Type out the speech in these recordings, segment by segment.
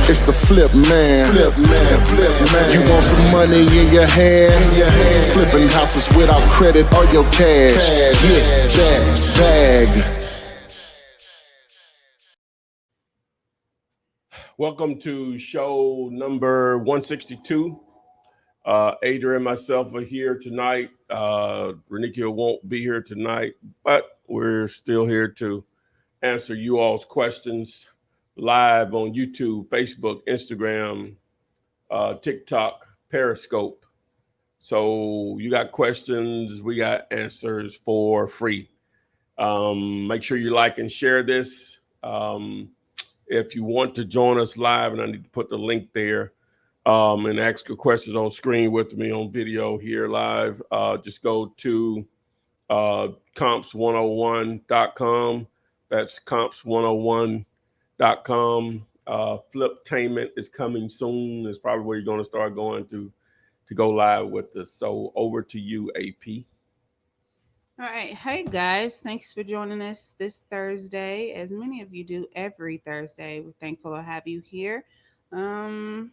It's the flip man. Flip man, flip man. You want some money in your hand? Flipping houses without credit or your cash. Get that bag. Welcome to show number 162. Adrian and myself are here tonight. Renikia won't be here tonight, but we're still here to answer you all's questions live on YouTube, Facebook, Instagram, TikTok, Periscope. So you got questions, we got answers for free. Make sure you like and share this. If you want to join us live, and I need to put the link there, and ask your questions on screen with me on video here live, just go to comps101.com. That's comps101.com. Fliptainment is coming soon. It's probably where you're going to start going to go live with us. So over to you, AP. All right. Hey, guys. Thanks for joining us this Thursday. As many of you do every Thursday, we're thankful to have you here. I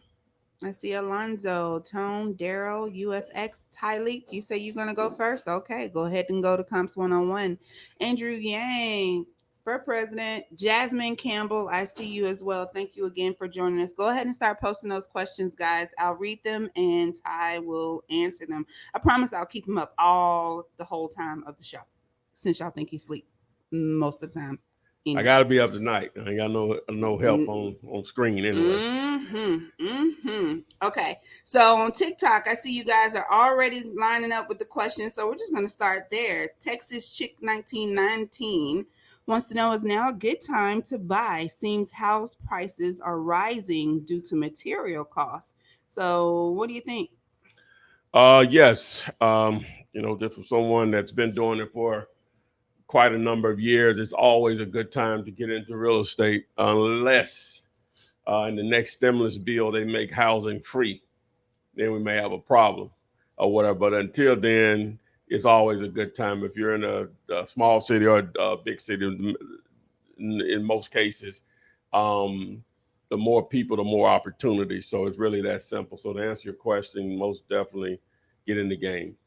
see Alonzo, Tone, Daryl, UFX, Tyleek. You say you're going to go first? Okay, go ahead and go to Comps 101. Andrew Yang, for President. Jasmine Campbell, I see you as well. Thank you again for joining us. Go ahead and start posting those questions, guys. I'll read them and Ty will answer them. I promise I'll keep them up the whole time of the show, since y'all think he sleep most of the time. I got to be up tonight. I ain't got no help on screen anyway. Okay. So on TikTok, I see you guys are already lining up with the questions. So we're just going to start there. Texas Chick 1919 wants to know, is now a good time to buy? Seems house prices are rising due to material costs. So what do you think? Yes. Just for someone that's been doing it for quite a number of years, it's always a good time to get into real estate, unless in the next stimulus bill they make housing free. Then we may have a problem or whatever. But until then, it's always a good time. If you're in a small city or a big city, in most cases, the more people, the more opportunity. So it's really that simple. So to answer your question, most definitely get in the game.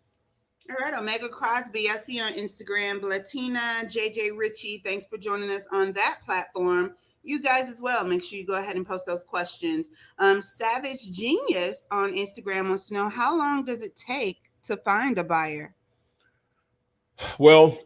All right, Omega Crosby, I see you on Instagram. Latina, JJ Ritchie, thanks for joining us on that platform. You guys as well, make sure you go ahead and post those questions. Savage Genius on Instagram wants to know, how long does it take to find a buyer? Well,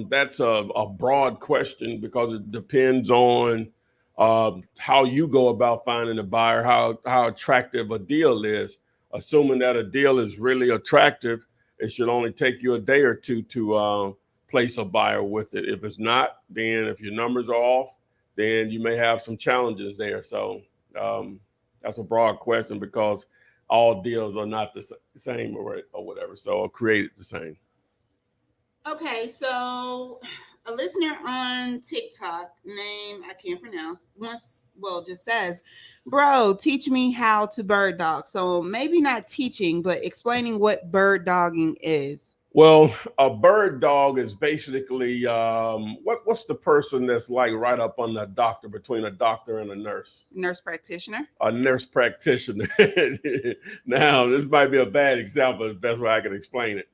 that's a broad question because it depends on how you go about finding a buyer, how attractive a deal is. Assuming that a deal is really attractive, it should only take you a day or two to place a buyer with it. If it's not, then if your numbers are off, then you may have some challenges there. So that's a broad question because all deals are not the same or whatever. So create it the same. Okay, so a listener on TikTok, name I can't pronounce, just says, bro, teach me how to bird dog. So maybe not teaching, but explaining what bird dogging is. Well, a bird dog is basically what's the person that's like right up on the doctor, between a doctor and a nurse? Nurse practitioner. A nurse practitioner. Now, this might be a bad example. It's the best way I can explain it.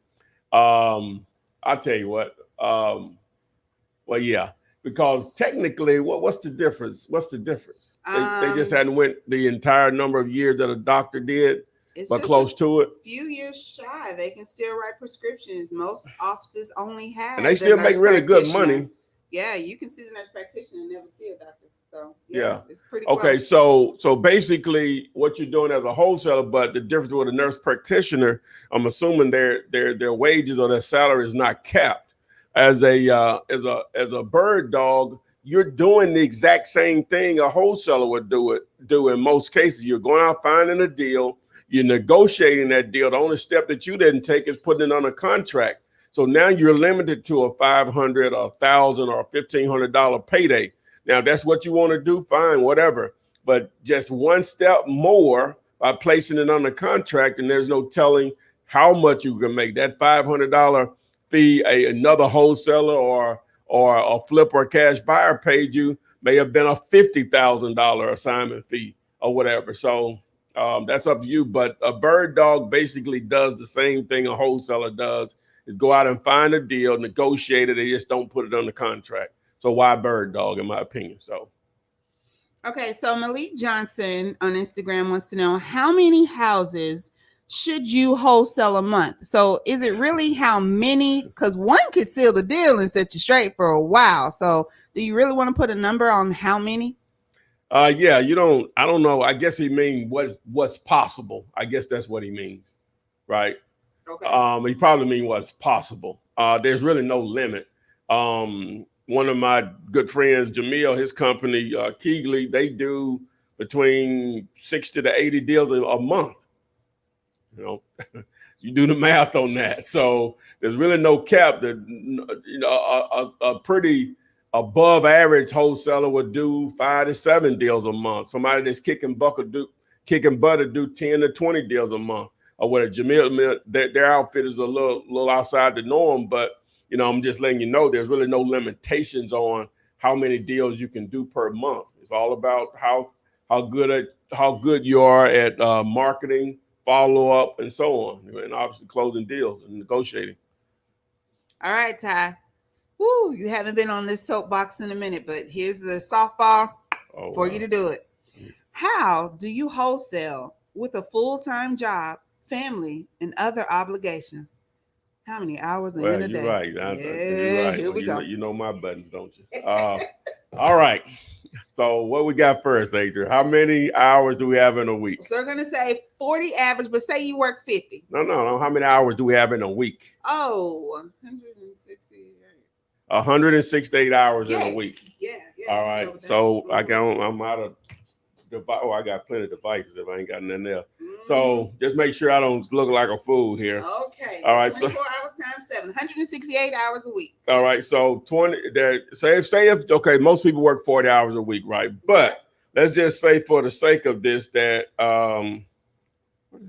I'll tell you what. Well, yeah, because technically, what's the difference? What's the difference? They just hadn't went the entire number of years that a doctor did, but close to it. Few years shy, they can still write prescriptions. Most offices only have, and they still make really good money. Yeah, you can see the nurse practitioner and never see a doctor. So yeah. It's pretty okay. Close. So basically, what you're doing as a wholesaler, but the difference with a nurse practitioner, I'm assuming their wages or their salary is not capped. As a bird dog, you're doing the exact same thing a wholesaler would do in most cases. You're going out finding a deal, you're negotiating that deal. The only step that you didn't take is putting it on a contract. So now you're limited to a $500, or $1,000, or $1,500 payday. Now that's what you want to do, fine, whatever. But just one step more by placing it on a contract, and there's no telling how much you can make. That $500 fee another wholesaler or a flip or cash buyer paid you may have been a $50,000 assignment fee or whatever. So that's up to you. But a bird dog basically does the same thing a wholesaler does, is go out and find a deal, negotiate it. They just don't put it on the contract. So why bird dog, in my opinion? So. Okay, so Malik Johnson on Instagram wants to know how many houses should you wholesale a month? So is it really how many? Because one could seal the deal and set you straight for a while. So do you really want to put a number on how many? Yeah, I don't know. I guess he means what's possible. I guess that's what he means, right? Okay. He probably means what's possible. There's really no limit. One of my good friends, Jamil, his company, Keegley, they do between 60 to 80 deals a month. You know, you do the math on that. So there's really no cap. That a pretty above average wholesaler would do 5 to 7 deals a month. Somebody that's kicking butt would do 10 to 20 deals a month. Or what a Jamil, their outfit is a little outside the norm, but I'm just letting you know there's really no limitations on how many deals you can do per month. It's all about how good you are at marketing, follow up, and so on, and obviously closing deals and negotiating. All right, Ty. Woo, you haven't been on this soapbox in a minute, but here's the softball for you to do it. How do you wholesale with a full-time job, family, and other obligations? How many hours in a day? You're right. Yeah, you're right. here we go. You know my buttons, don't you? All right. So what we got first, Adrian? How many hours do we have in a week? So we're going to say 40 average, but say you work 50. No. How many hours do we have in a week? Oh, 168. 168 hours in a week. Yeah. All right. So I'm out of device. Oh, I got plenty of devices if I ain't got nothing else. So just make sure I don't look like a fool here. Okay. All right. 24 hours times 7, 168 hours a week. All right. So 20. Say if okay, most people work 40 hours a week, right? But let's just say for the sake of this that I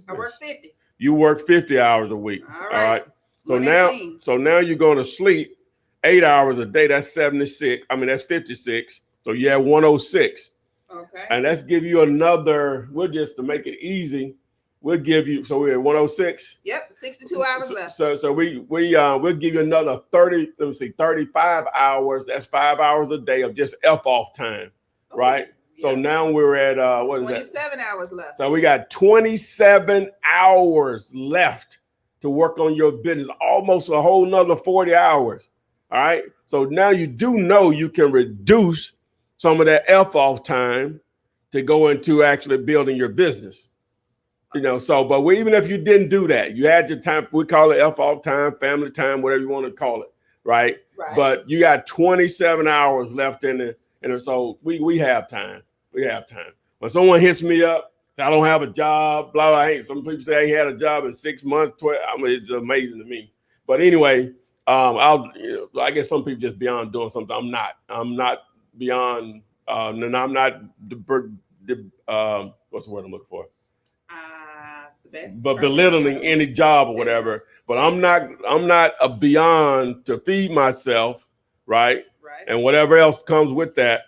work 50. You work 50 hours a week. All right. So now you're going to sleep 8 hours a day. That's 76. I mean, that's 56. So you have 106. Okay. And let's give you another. Just to make it easy, we'll give you. So we're at 106. Yep, 62 hours left. So we'll give you another 30. Let me see, 35 hours. That's 5 hours a day of just F off time, right? So now we're at what is that? 27 hours left. So we got 27 hours left to work on your business. Almost a whole nother 40 hours. All right. So now you do know you can reduce some of that F off time to go into actually building your business. But even if you didn't do that, you had your time, we call it F off time, family time, whatever you want to call it, right? But you got 27 hours left in it. And so we have time. We have time. When someone hits me up, say, I don't have a job, blah, blah. Some people say I ain't had a job in 6 months, 12. I mean, it's amazing to me. But anyway, I guess some people just beyond doing something. I'm not beyond, and I'm not what's the word I'm looking for? The best. But belittling any job or whatever. But I'm not beyond to feed myself, right? And whatever else comes with that,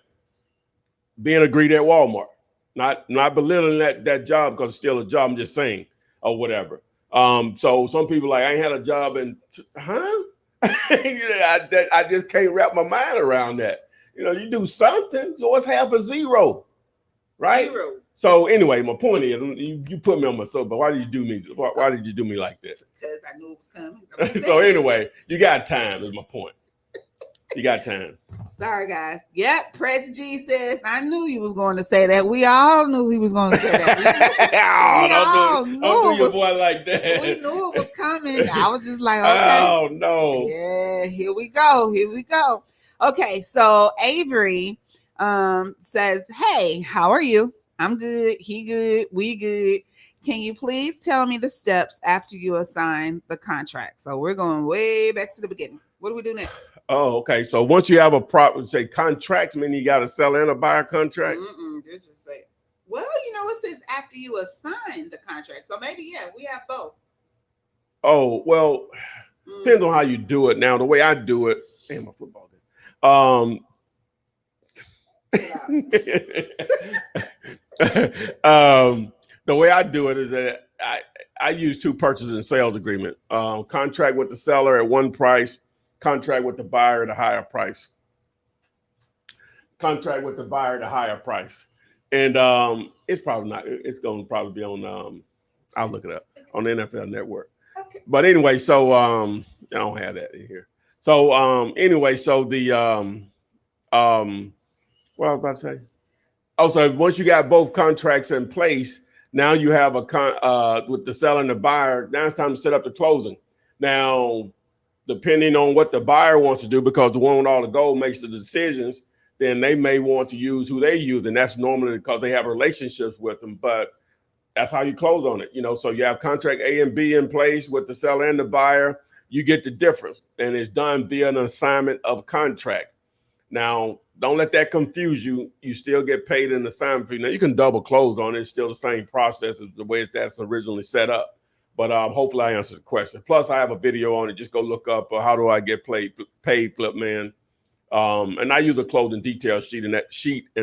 being a greeter at Walmart. Not belittling that job because it's still a job. I'm just saying, or whatever. So some people like, I ain't had a job in, I just can't wrap my mind around that. You do something, what's half a zero, right? Zero. So anyway, my point is, you put me on my soap, but why did you do me? Why did you do me like this? Because I knew it was coming. So anyway, you got time is my point. You got time. Sorry, guys. Yep, Press G says, I knew you was going to say that. We all knew he was going to say that. Don't do your boy like that. We knew it was coming. I was just like, okay. Oh, no. Yeah, here we go. Okay, so Avery says, hey, how are you? I'm good. He good. We good. Can you please tell me the steps after you assign the contract? So we're going way back to the beginning. What do we do next? Oh, okay. So once you have a proper, say, contracts, meaning you got a seller and a buyer contract? Let's just say, well, it says after you assign the contract. So maybe, we have both. Oh, well, depends on how you do it. Now, the way I do it, damn, my football game. The way I do it is that I use two purchase and sales agreement. Contract with the seller at one price, contract with the buyer at a higher price. Contract with the buyer at a higher price. And it's probably not, it's going to probably be on, I'll look it up, on the NFL Network. Okay. But anyway, so I don't have that in here. So anyway, so the, what I was about to say? Oh, so once you got both contracts in place, now you have with the seller and the buyer. Now it's time to set up the closing. Now, depending on what the buyer wants to do, because the one with all the gold makes the decisions, then they may want to use who they use, and that's normally because they have relationships with them. But that's how you close on it, you know. So you have contract A and B in place with the seller and the buyer. You get the difference, and it's done via an assignment of contract. Now, don't let that confuse you. You still get paid an assignment fee. Now, you can double close on it. It's still the same process as the way that's originally set up. But hopefully I answered the question. Plus, I have a video on it. Just go look up how do I get paid Flipman. And I use a closing detail sheet, and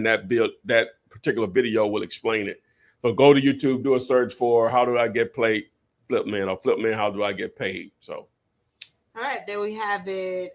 that particular video will explain it. So go to YouTube, do a search for how do I get paid Flipman, or Flipman, how do I get paid? So. All right, there we have it.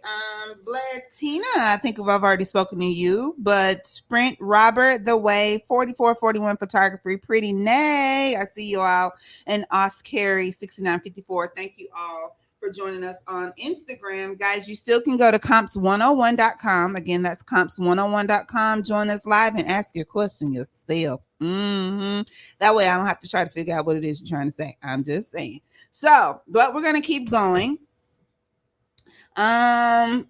Tina, I think I've already spoken to you, but Sprint Robert, The Way, 4441 Photography, Pretty Nay, I see you all, and Oscary 6954. Thank you all for joining us on Instagram. Guys, you still can go to comps101.com. Again, that's comps101.com. Join us live and ask your question yourself. That way I don't have to try to figure out what it is you're trying to say. I'm just saying. So, but we're going to keep going. Daryl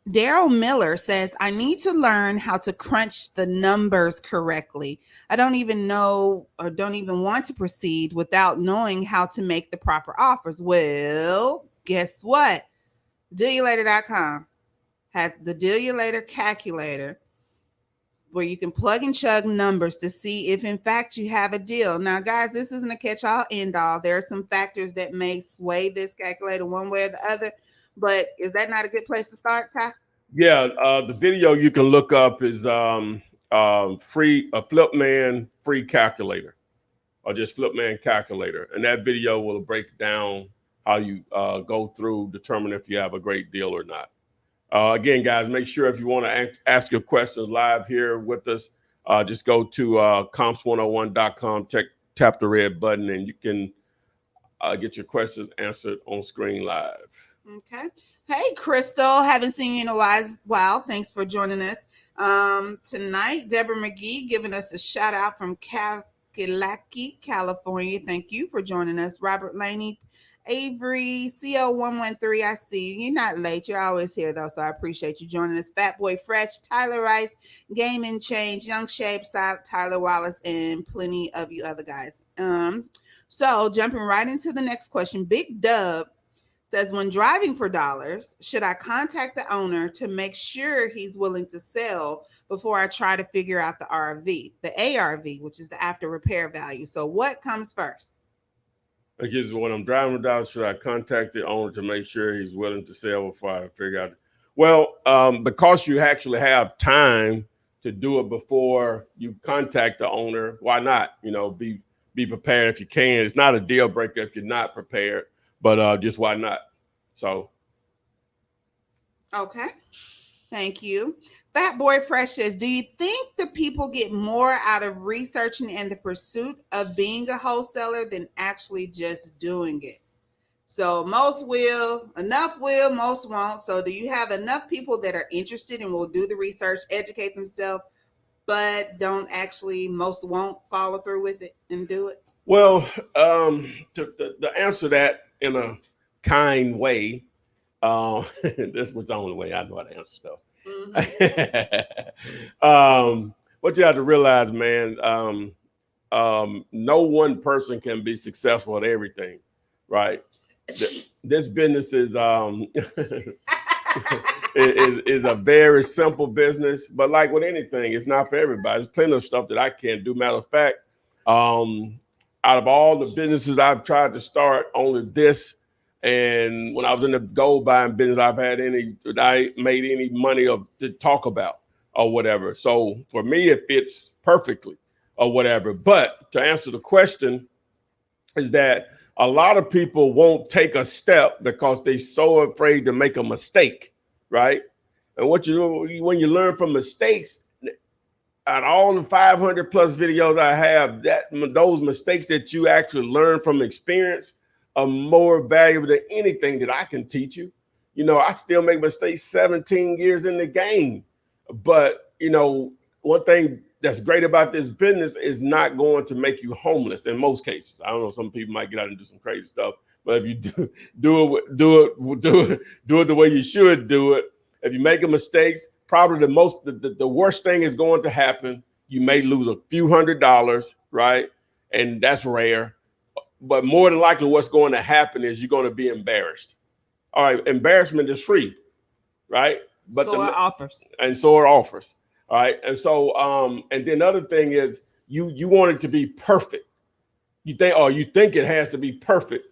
Miller says, I need to learn how to crunch the numbers correctly. I don't even know or don't even want to proceed without knowing how to make the proper offers. Well, guess what? Dealulator.com has the Deal You Later calculator where you can plug and chug numbers to see if in fact you have a deal. Now, guys, this isn't a catch-all end-all. There are some factors that may sway this calculator one way or the other. But is that not a good place to start, Ty? Yeah, the video you can look up is free, a Flipman free calculator, or just Flipman calculator. And that video will break down how you go through, determine if you have a great deal or not. Again, guys, make sure if you want to ask your questions live here with us, just go to comps101.com, tap the red button, and you can get your questions answered on screen live. Okay. Hey, Crystal. Haven't seen you in a while. Thanks for joining us. Tonight, Deborah McGee giving us a shout out from Kalaki, California. Thank you for joining us. Robert Laney, Avery, CO113. I see you. You're not late. You're always here, though, so I appreciate you joining us. Fat Boy Fresh, Tyler Rice, Game and Change, Young Shape, Tyler Wallace, and plenty of you other guys. So jumping right into the next question, Big Dub says, when driving for dollars, should I contact the owner to make sure he's willing to sell before I try to figure out the ARV, which is the after repair value? So what comes first? I guess when I'm driving for dollars, should I contact the owner to make sure he's willing to sell before I figure out? Well, because you actually have time to do it before you contact the owner, why not? You know, be prepared if you can. It's not a deal breaker if you're not prepared. But just why not? So. Okay. Thank you. Fat Boy Fresh says, do you think the people get more out of researching and the pursuit of being a wholesaler than actually just doing it? So most will, most won't. So do you have enough people that are interested and will do the research, educate themselves, but most won't follow through with it and do it? Well, to answer that in a kind way, this was the only way I know how to answer stuff. What you have to realize, man, no one person can be successful at everything, right? This business is is a very simple business, but like with anything, it's not for everybody. There's plenty of stuff that I can't do. Matter of fact, out of all the businesses I've tried to start, only this, and when I was in the gold buying business, I made any money to talk about or whatever. So for me, it fits perfectly. or whatever. But to answer the question is that a lot of people won't take a step because they're so afraid to make a mistake, right? And what you do when you learn from mistakes, out of all the 500 plus videos I have, that those mistakes that you actually learn from experience are more valuable than anything that I can teach you. You know, I still make mistakes 17 years in the game, but you know, one thing that's great about this business is not going to make you homeless in most cases. I don't know, some people might get out and do some crazy stuff, but if you do it the way you should do it. If you're making mistakes, probably the worst thing is going to happen. You may lose a few $100s, right? And that's rare. But more than likely, what's going to happen is you're going to be embarrassed. All right, embarrassment is free, right? But so are offers. And so are offers. All right. And so and then another thing is you want it to be perfect. You think it has to be perfect.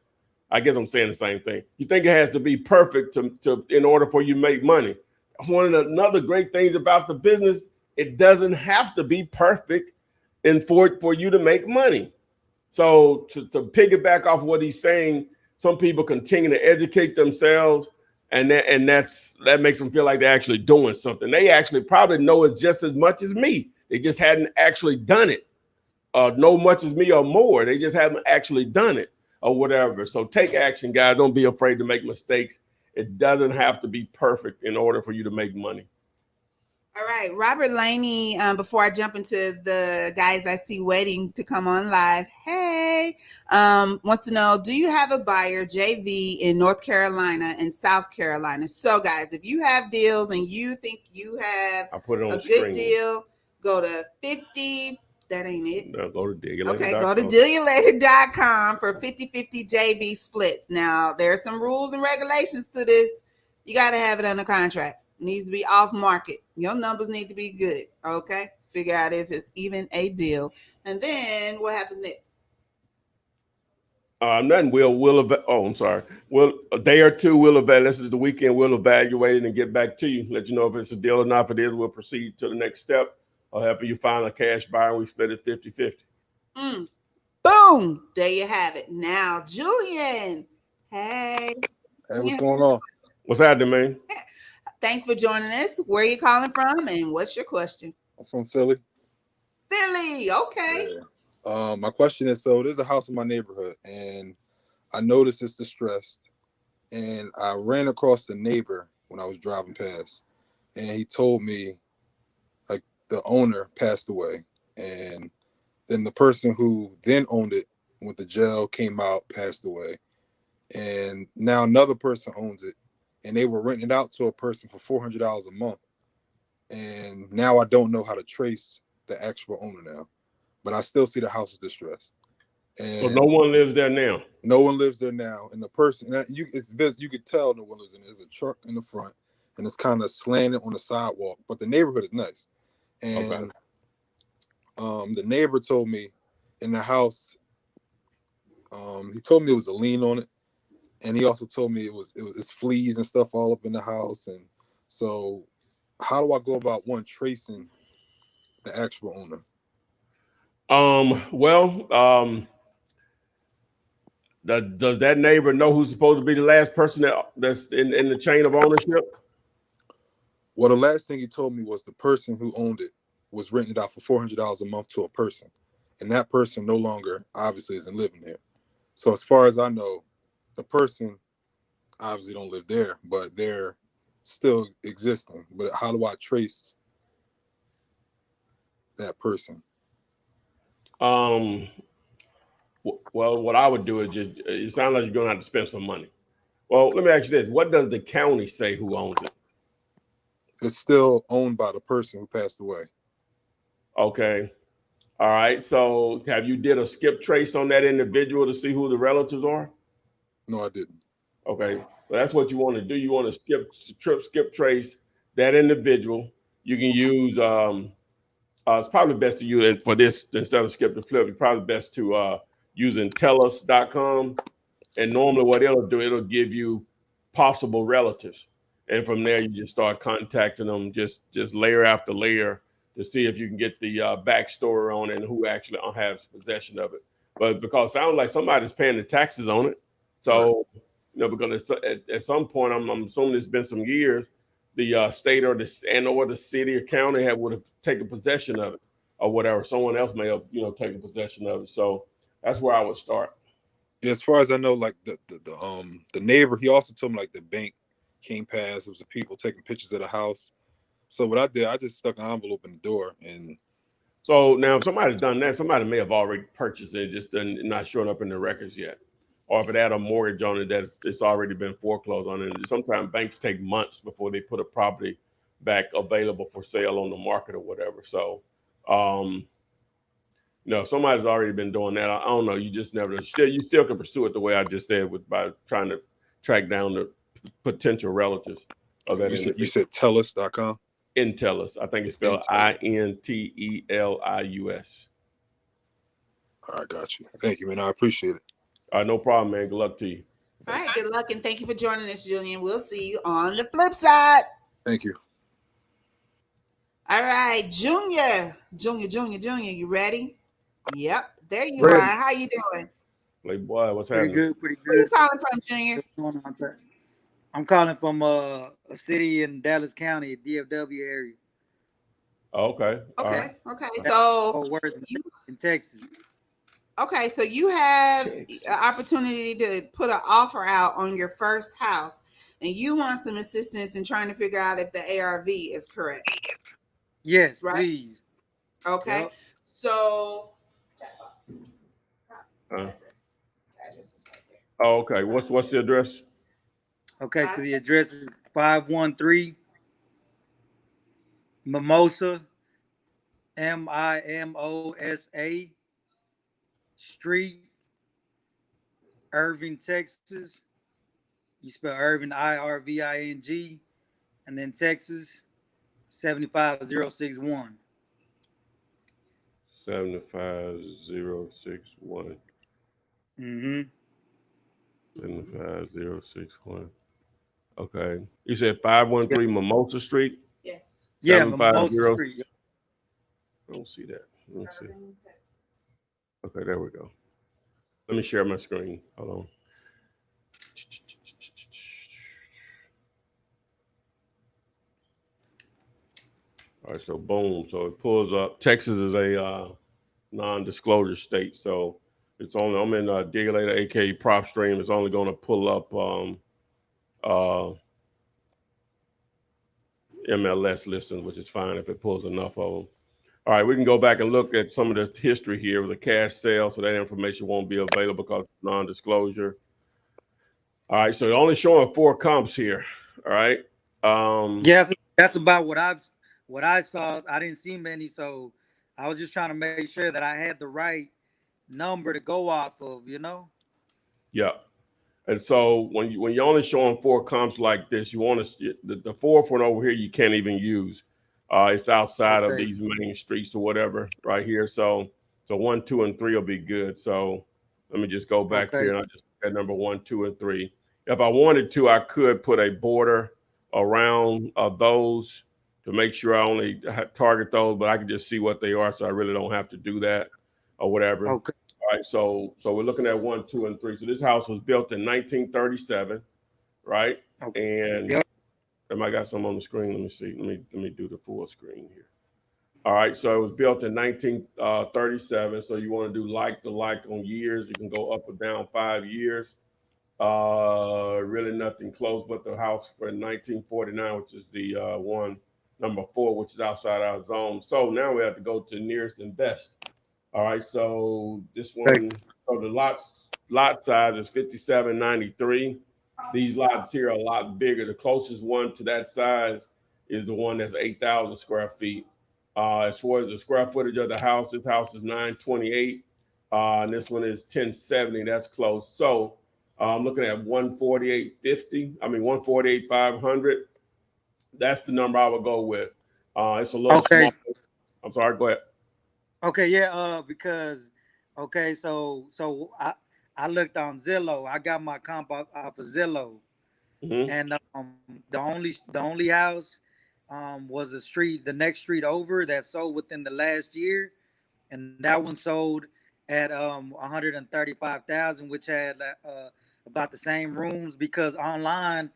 I guess I'm saying the same thing. You think it has to be perfect to in order for you to make money. That's one of the another great things about the business. It doesn't have to be perfect and for you to make money. So to piggyback off what he's saying, some people continue to educate themselves, and that makes them feel like they're actually doing something. They actually probably know it just as much as me. They just hadn't actually done it. Know much as me or more. They just haven't actually done it or whatever. So take action, guys. Don't be afraid to make mistakes. It doesn't have to be perfect in order for you to make money. All right, Robert Laney, before I jump into the guys I see waiting to come on live, hey, wants to know, do you have a buyer, JV, in North Carolina and South Carolina? So, guys, if you have deals and you think you have a good deal, go to 50. That ain't it. No, go to dealulator.com. Okay, go to dealulator.com for 50-50 JV splits. Now, there are some rules and regulations to this. You got to have it under contract. It needs to be off market. Your numbers need to be good. Okay, figure out if it's even a deal. And then what happens next? Nothing. I'm sorry. A day or two, this is the weekend, we'll evaluate it and get back to you. Let you know if it's a deal or not. If it is, we'll proceed to the next step. I'll help you find a cash buyer. We split it 50-50. Boom. There you have it. Now, Julian. Hey. Hey, what's going on? What's happening, man? Thanks for joining us. Where are you calling from and what's your question? I'm from Philly. Philly. Okay. Yeah. My question is, so there's a house in my neighborhood and I noticed it's distressed, and I ran across the neighbor when I was driving past, and he told me like the owner passed away, and then the person who then owned it went to jail, came out, passed away, and now another person owns it, and they were renting it out to a person for $400 a month, and now I don't know how to trace the actual owner now, but I still see the house is distressed. And so no one lives there now. No one lives there now, and the person you could tell no one lives in. There's a truck in the front, and it's kind of slanted on the sidewalk. But the neighborhood is nice, and the neighbor told me in the house, he told me it was a lien on it, and he also told me it's fleas and stuff all up in the house. And so, how do I go about tracing the actual owner? Does that neighbor know who's supposed to be the last person that's in the chain of ownership? Well, the last thing he told me was the person who owned it was renting it out for $400 a month to a person, and that person no longer obviously isn't living there. So as far as I know, the person obviously don't live there, but they're still existing. But how do I trace that person? Well, what I would do is it sounds like you're going to have to spend some money. Well, let me ask you this. What does the county say who owns it? It's still owned by the person who passed away. Okay. All right. So have you did a skip trace on that individual to see who the relatives are? No, I didn't. Okay. So that's what you want to do. You want to skip trace that individual. You can use, it's probably best to use for this instead of skip to flip. It's probably best to using tellus.com, and normally what it'll do, it'll give you possible relatives, and from there you just start contacting them just layer after layer to see if you can get the backstory on it and who actually has possession of it. But because it sounds like somebody's paying the taxes on it, so because at some point, I'm assuming it's been some years, the state or the city or county would have taken possession of it or whatever. Someone else may have taken possession of it. So that's where I would start. Yeah, as far as I know, like the neighbor, he also told me like the bank came past. There was people taking pictures of the house. So what I did, I just stuck an envelope in the door, and so now if somebody's done that, somebody may have already purchased it, just not showing up in the records yet. Or if it had a mortgage on it, it's already been foreclosed on it. Sometimes banks take months before they put a property back available for sale on the market or whatever. So, somebody's already been doing that. I don't know. You just never. You still can pursue it the way I just said by trying to track down the potential relatives of that individual. You said tellus.com? Intellus. I think it's spelled Intelius. I got you. Thank you, man. I appreciate it. No problem, man. Good luck to you. All right, good luck, and thank you for joining us, Julian. We'll see you on the flip side. Thank you. All right, Junior, you ready? Yep, there you Ready. are. How you doing? Like, boy, what's Pretty happening? good, pretty Where you good. calling from, Junior? I'm calling from a city in Dallas County, DFW area. Okay. Okay. So In Texas. Okay, so you have an opportunity to put an offer out on your first house, and you want some assistance in trying to figure out if the ARV is correct. Yes, right? please. Okay, Yep. so. Okay. What's the address? Okay, so the address is 513 Mimosa, Mimosa Street, Irving, Texas. You spell Irving Irving, and then Texas 75061. 75061. 75061. Okay. You said 513 Mimosa Street? Yes. Yeah, Mimosa Street. I don't see that. Let me see. Okay, there we go. Let me share my screen. Hold on. All right, so boom. So it pulls up. Texas is a non-disclosure state, so it's only, I'm in Digulator, aka PropStream. It's only going to pull up MLS listings, which is fine if it pulls enough of them. All right, we can go back and look at some of the history here. It was a cash sale, so that information won't be available because it's non-disclosure. All right, so they're only showing 4 comps here. All right. Yes, that's about what I saw. I didn't see many, so I was just trying to make sure that I had the right number to go off of, Yeah. And so when you're only showing 4 comps like this, you want to the 4th one over here you can't even use. It's outside of these main streets or whatever right here. So 1, 2, and 3 will be good. So let me just go back here and I just at number 1, 2, and 3. If I wanted to, I could put a border around those to make sure I only target those, but I can just see what they are, so I really don't have to do that or whatever. Okay. All right, so we're looking at 1, 2, and 3. So this house was built in 1937, right? And am I got some on the screen? Let me see. Let me do the full screen here. All right, so it was built in 1937. So you want to do like to like on years. You can go up or down 5 years. Really nothing close but the house for 1949, which is the one number 4, which is outside our zone. So now we have to go to nearest and best. All right, so this one, so the lot size is 5793. These lots here are a lot bigger. The closest one to that size is the one that's 8,000 square feet. As far as the square footage of the house, this house is 928, and this one is 1070. That's close. So I'm looking at 148.50. I mean 148,500. That's the number I would go with. It's a little small. I'm sorry. Go ahead. Okay, yeah, because so I looked on Zillow. I got my comp off of Zillow, and the only house was the next street over that sold within the last year, and that one sold at 135,000, which had about the same rooms, because online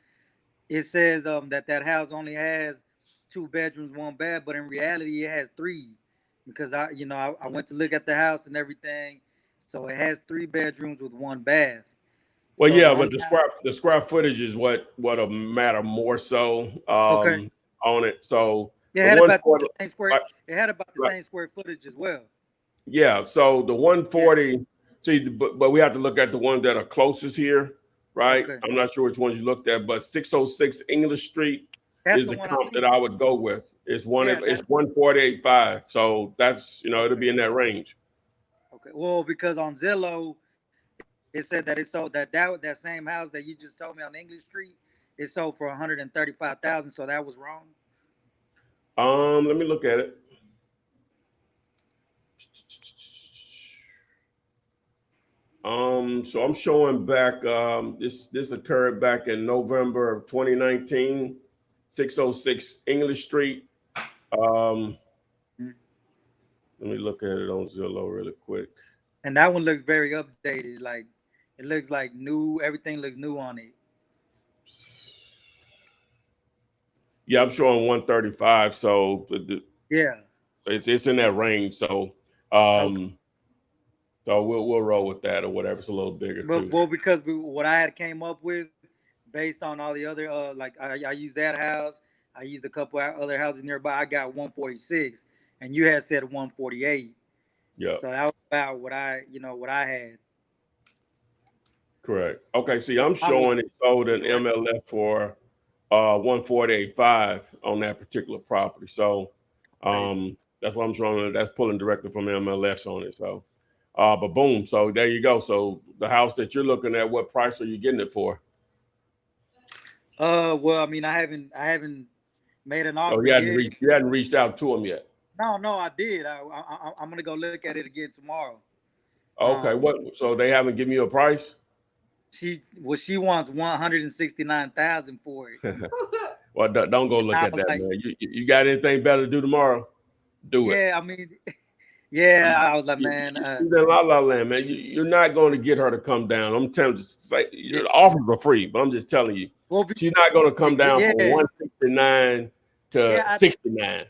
it says that house only has 2 bedrooms, 1 bath, but in reality it has 3, because I went to look at the house and everything, so it has 3 bedrooms with 1 bath. Well, So the yeah, only but the square footage is what'll matter more so okay, on it. So yeah, the it had about the 140, same square. like, It had about the like, same square footage as well. yeah. So the Yeah. 140. See, but we have to look at the ones that are closest here, right? Okay. I'm not sure which ones you looked at, but 606 English Street That's is the the one I comp that see. I would go with. It's Yeah. it's 148.5. So that's it'll Okay. be in that range. Okay. Well, because on Zillow it said that it sold that same house that you just told me on English Street, it sold for 135,000. So that was wrong. Let me look at it. So I'm showing back. This occurred back in November of 2019, 606 English Street. Um, Mhm. Let me look at it on Zillow really quick. And that one looks very updated. Like it looks like new. Everything looks new on it. Yeah, I'm showing 135. So Yeah. it's in that range. So Okay. um, we'll roll with that or whatever. It's a little bigger But too. well, because what I had came up with, based on all the other like I used that house, I used a couple other houses nearby. I got 146, and you had said 148. Yeah, So that was about what I had. correct. Okay, see, I'm I was showing it sold in correct. MLS for 148.5 on that particular property. So Okay. that's what I'm showing. That's pulling directly from MLS on it. So but boom, so there you go. So the house that you're looking at, what price are you getting it for? Well, I mean, I haven't made an Oh, offer yet. you hadn't reached out to them yet. No, no, I did. I'm gonna go look at it again tomorrow. Okay, Um, what? So they haven't given you a price? she wants 169,000 for it. Well, don't go And look I at was that, like, man. You got anything better to do tomorrow? Do it. yeah, I mean, yeah, I was like, You, man, you're in la la land, man. You're not going to get her to come down. I'm telling you, just say yeah, the offers are free, but I'm just telling you, well, she's not going to come down from yeah, 169 to yeah, 69.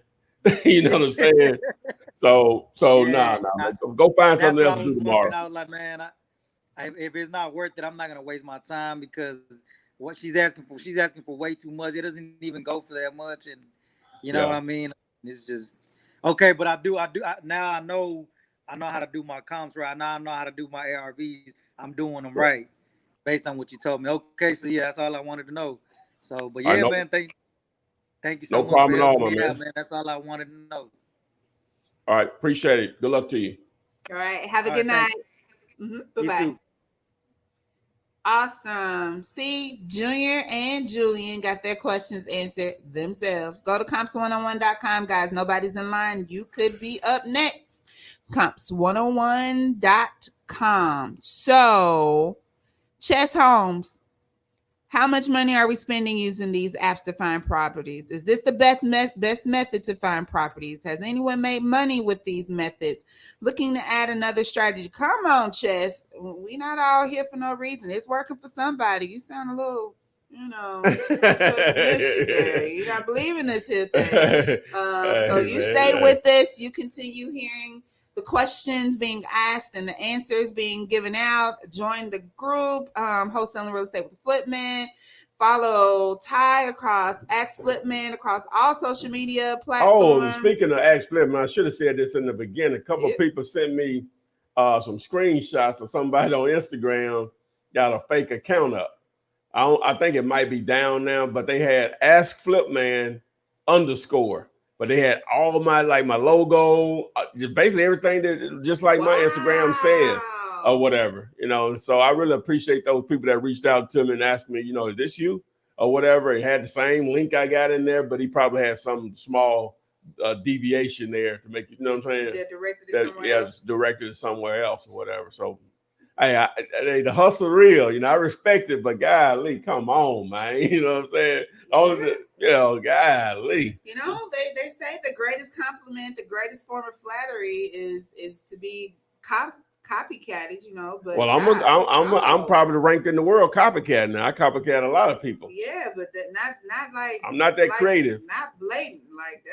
You know yeah, what I'm saying? So yeah. nah, man. Go find That's something what else I to was do wondering. tomorrow. I was like, man, if it's not worth it, I'm not gonna waste my time, because what she's asking for way too much. It doesn't even go for that much, and you know what Yeah, I mean. It's just okay, but now I know how to do my comps right now. I know how to do my ARVs. I'm doing them right. right based on what you told me. Okay, so yeah, that's all I wanted to know. So, but I yeah, know, man, thank you so no much for problem at all, helping my me out, man. man. That's all I wanted to know. All right, appreciate it. Good luck to you. All right. Have a All good right, thank night. Bye you. You bye. too. Awesome. See, Junior and Julian got their questions answered themselves. Go to comps101.com, guys. Nobody's in line. You could be up next. Comps101.com. So, Chess Homes, how much money are we spending using these apps to find properties? Is this the best method to find properties? Has anyone made money with these methods? Looking to add another strategy? Come on, Chess. We're not all here for no reason. It's working for somebody. You sound a little, pessimistic there. You don't believe in this here thing. So Hey, you man, stay hey. with us. You continue hearing the questions being asked and the answers being given out. Join the group, Wholesaling Real Estate with the Flipman. Follow Ty across X Flipman across all social media Oh, platforms. speaking of Axe Flip, I should have said this in the beginning. A couple of Yeah. people sent me some screenshots of somebody on Instagram got a fake account up. I think it might be down now, but they had Ask Flipman _ but they had all my logo, just basically everything that just like my Instagram says or whatever, And so I really appreciate those people that reached out to me and asked me, is this you or whatever. It had the same link I got in there, but he probably had some small deviation there to make you know what I'm saying. They're directed to That somewhere yeah, else. it's directed to somewhere else or whatever. So The hustle real, you know, I respect it, but golly, come on, man. You know what I'm saying? Golly. You know, they say the greatest compliment, the greatest form of flattery is to be copycatted, you know. But Well, I'm probably ranked in the world copycat now. I copycat a lot of people. Yeah, but that not like I'm not that creative. Not blatant. Like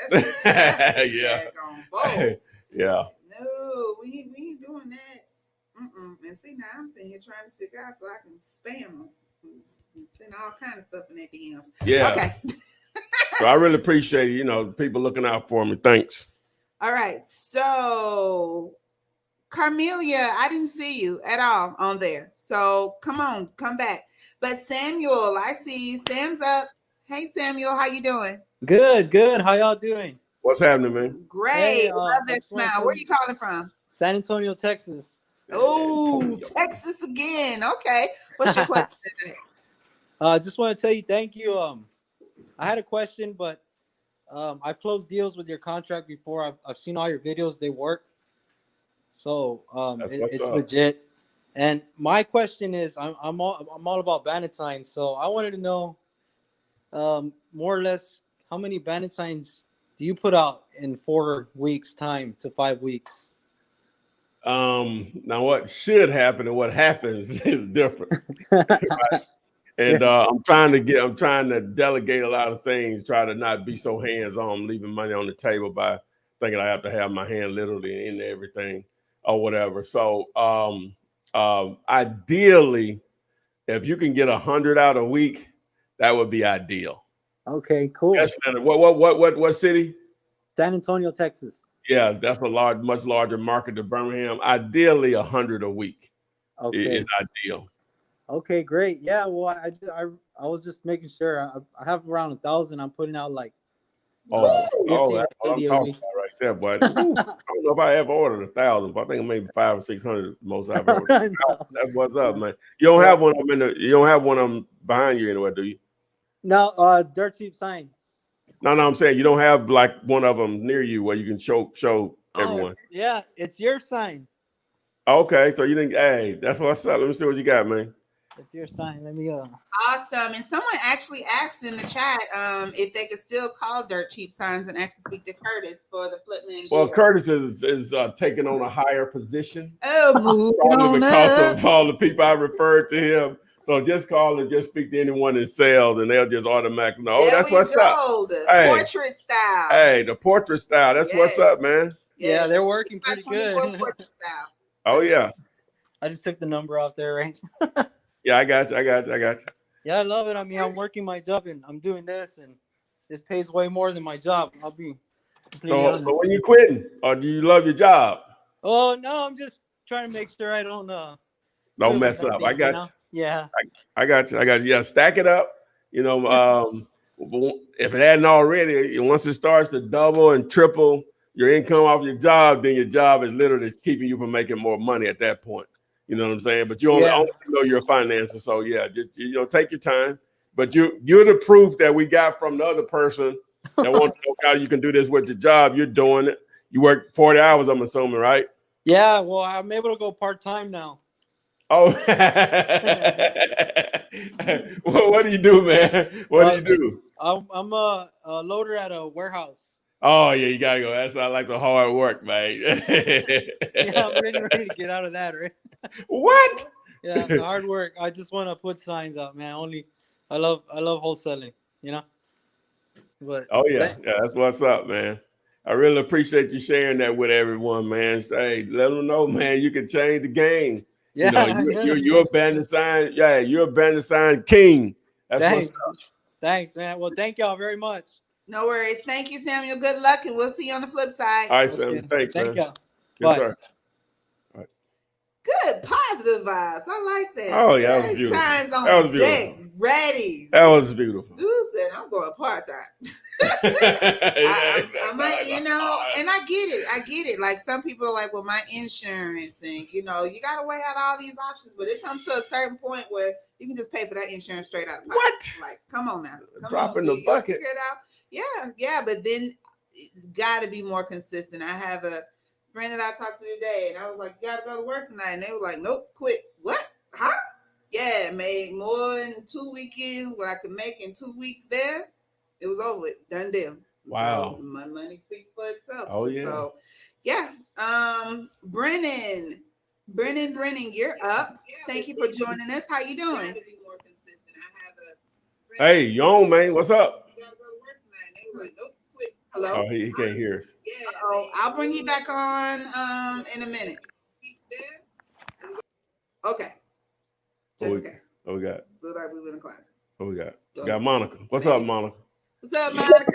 that's yeah. On bold. Yeah. No, we ain't doing that. And see, now I'm sitting here trying to figure out so I can spam them and send all kind of stuff in their DMs. Yeah. Okay. So I really appreciate it. You know, people looking out for me. Thanks. All right. So, Carmelia, I didn't see you at all on there. So come back. But Samuel, I see you. Sam's up. Hey, Samuel, how you doing? Good. How y'all doing? What's happening, man? Great. Hey, Love that smile. Where are you calling from? San Antonio, Texas. Oh, Texas again. Okay. What's your question today? I just want to tell you thank you. I had a question, but I've closed deals with your contract before. I've seen all your videos. They work. So it's legit. And my question is, I'm all about bandit signs. So I wanted to know more or less how many bandit signs do you put out in 4 weeks time to 5 weeks? Now what should happen and what happens is different. Right? And I'm trying to delegate a lot of things, try to not be so hands-on, leaving money on the table by thinking I have to have my hand literally in everything or whatever. So ideally, if you can get 100 out a week, that would be ideal. Okay, cool. Yes, what city? San Antonio, Texas. Yeah, that's a much larger market than Birmingham. Ideally, 100 a week is ideal. Okay, great. Yeah, well, I was just making sure. I have around 1,000. I'm putting out like 50, that's what I'm talking about right there, but I don't know if I ever ordered 1,000, but I think maybe 500 or 600 most I've ordered. That's what's up, man. You don't have one of them you don't have one of them behind you anywhere, do you? No, dirt cheap signs. No, I'm saying you don't have like one of them near you where you can show everyone. Yeah, it's your sign. Okay, so you didn't. Hey, that's what's up. Let me see what you got, man. It's your sign. Let me go. Awesome. And someone actually asked in the chat if they could still call dirt cheap signs and ask to speak to Curtis for the Flipman. Well, Curtis is taking on a higher position. Oh, probably because of all the people I referred to him. So just call and just speak to anyone in sales, and they'll just automatically know. That's what's up. The portrait style. Hey, the portrait style. That's what's up, man. Yeah, they're working pretty good. Portrait style. Oh yeah. I just took the number off there, right? Yeah, I got you. Yeah, I love it. I mean, I'm working my job and I'm doing this, and this pays way more than my job. I'll be completely honest. So when you quitting, or do you love your job? Oh no, I'm just trying to make sure I don't mess up. I got you. Yeah. I got you. Yeah, stack it up. You know, if it hadn't already, once it starts to double and triple your income off your job, then your job is literally keeping you from making more money at that point. You know what I'm saying? But you only know your finances. So yeah, just take your time. But you're the proof that we got from the other person that wants to know how you can do this with your job. You're doing it. You work 40 hours, I'm assuming, right? Yeah, well, I'm able to go part-time now. Oh, well, what do you do, man? What do you do? I'm a loader at a warehouse. Oh, yeah, you got to go. That's like the hard work, man. Yeah, I'm ready to get out of that, right? What? Yeah, the hard work. I just want to put signs out, man. I love wholesaling, you know? But that's what's up, man. I really appreciate you sharing that with everyone, man. Hey, let them know, man, you can change the game. Yeah, you're a bandit sign. Yeah, you're a bandit sign king. That's Thanks. what's up. Thanks, man. Well, thank y'all very much. No worries. Thank you, Samuel. Good luck, and we'll see you on the flip side. All right, Samuel. Thanks, man. Thank y'all. Yes, sir. Good, positive vibes. I like that. Oh, yeah, that was beautiful. Signs on deck, ready. That was beautiful. Dude said, "I'm going part time." I might, and I get it. Like some people are like, "Well, my insurance, and you got to weigh out all these options." But it comes to a certain point where you can just pay for that insurance straight out of pocket. What? Like, come on now, drop in the bucket. Figure it out. Yeah, but then got to be more consistent. I have a friend that I talked to today, and I was like, "You gotta go to work tonight," and they were like, "Nope, quit." What? Huh? Yeah, made more in 2 weekends what I could make in 2 weeks there. It was over with, done deal. Wow. So my money speaks for itself. Oh yeah. So yeah. Brennan, you're up. Thank you for joining us. How you doing? Hey, Yon, man, what's up? Hello. Oh, he can't hear us. Oh, I'll bring you back on in a minute. Okay. Just in case. What we got? Look like we were in the closet. What we got? Got Monica. What's up, Monica? What's up, Monica?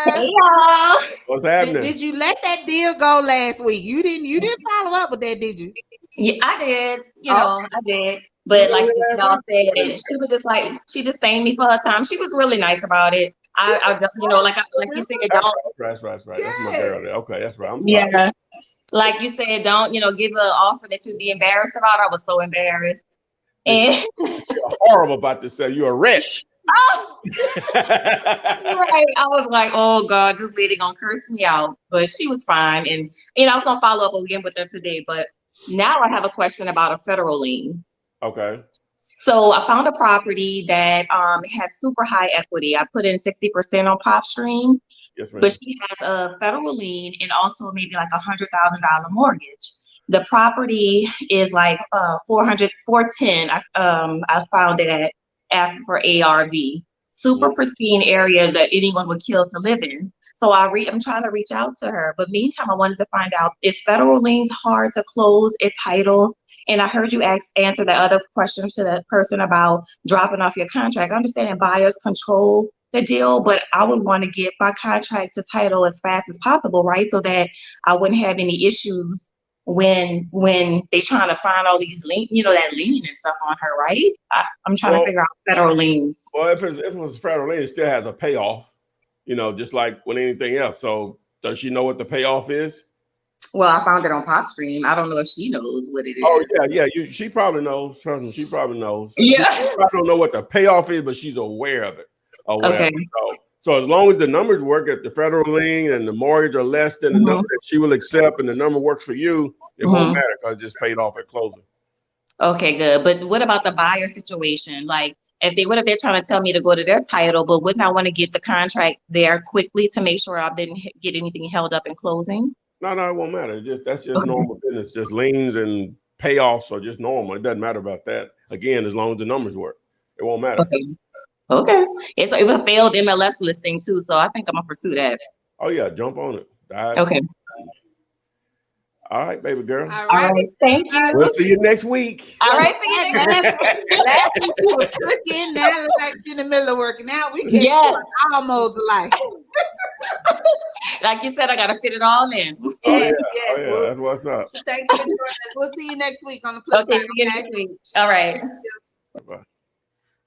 Hey y'all. What's happening? Did you let that deal go last week? You didn't follow up with that, did you? Yeah, I did. I did. But like y'all said, she was just like, she just thanked me for her time. She was really nice about it. I like you said, don't. Right. That's my girl there. Okay, that's right. I'm sorry. Yeah. Like you said, don't, give an offer that you'd be embarrassed about. I was so embarrassed. And you're horrible about this. You're a wretch. Oh, right. I was like, oh God, this lady gonna curse me out. But she was fine. And I was gonna follow up again with her today. But now I have a question about a federal lien. Okay. So I found a property that has super high equity. I put in 60% on PropStream. Yes, ma'am. But she has a federal lien and also maybe like $100,000 mortgage. The property is like 410. I found it after for ARV. Super pristine area that anyone would kill to live in. So I'm trying to reach out to her. But meantime, I wanted to find out, is federal liens hard to close a title? And I heard you answer that other question to that person about dropping off your contract. I understand that buyers control the deal, but I would want to get my contract to title as fast as possible, right? So that I wouldn't have any issues when they trying to find all these that lien and stuff on her, right? I'm trying to figure out federal liens. Well, if it was federal lien, it still has a payoff, just like with anything else. So does she know what the payoff is? Well, I found it on PropStream. I don't know if she knows what it is. Oh yeah. She probably knows. Trust me, she probably knows. Yeah. She probably don't know what the payoff is, but she's aware of it. Okay. So as long as the numbers work, if the federal lien and the mortgage are less than the number that she will accept, and the number works for you, it won't matter because it's just paid off at closing. Okay, good. But what about the buyer situation? Like, if they're trying to tell me to go to their title, but wouldn't I want to get the contract there quickly to make sure I didn't get anything held up in closing? No, it won't matter. That's just normal business. Just liens and payoffs are just normal. It doesn't matter about that. Again, as long as the numbers work, it won't matter. Okay. It was a failed MLS listing too, so I think I'm gonna pursue that. Oh yeah, jump on it. Okay. All right, baby girl. All right. Thank you. We'll see you next week. All right. See you next week. Last week she was cooking. Now like she's in the middle of working out. We catch all modes of life. Like you said, I gotta fit it all in. Yes. Well, that's what's up. Thank you for joining us. We'll see you next week on the flip side. See you next week. All right. Bye-bye.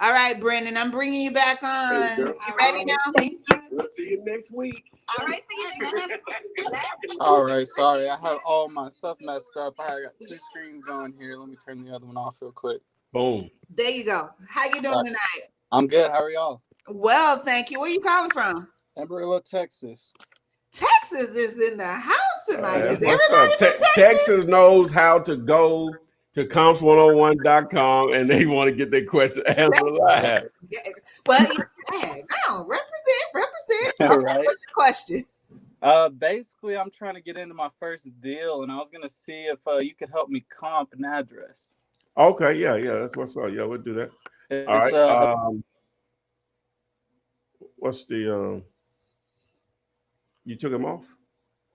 All right, Brandon, I'm bringing you back on. You ready now? We'll see you next week. All right. See you next week. All right. Sorry, I have all my stuff messed up. I got 2 screens going here. Let me turn the other one off real quick. Boom. There you go. How you doing tonight? I'm good. How are y'all? Well, thank you. Where you calling from? Amarillo, Texas. Texas is in the house tonight. Is what's everybody up? from Texas? Texas knows how to go to comps101.com and they want to get their question answered live. Well, no, represent. All Okay, right. what's your question? Basically, I'm trying to get into my first deal, and I was gonna see if you could help me comp an address. Okay, yeah, that's what's up. Yeah, we'll do that. It's, all right. What's the you took him off?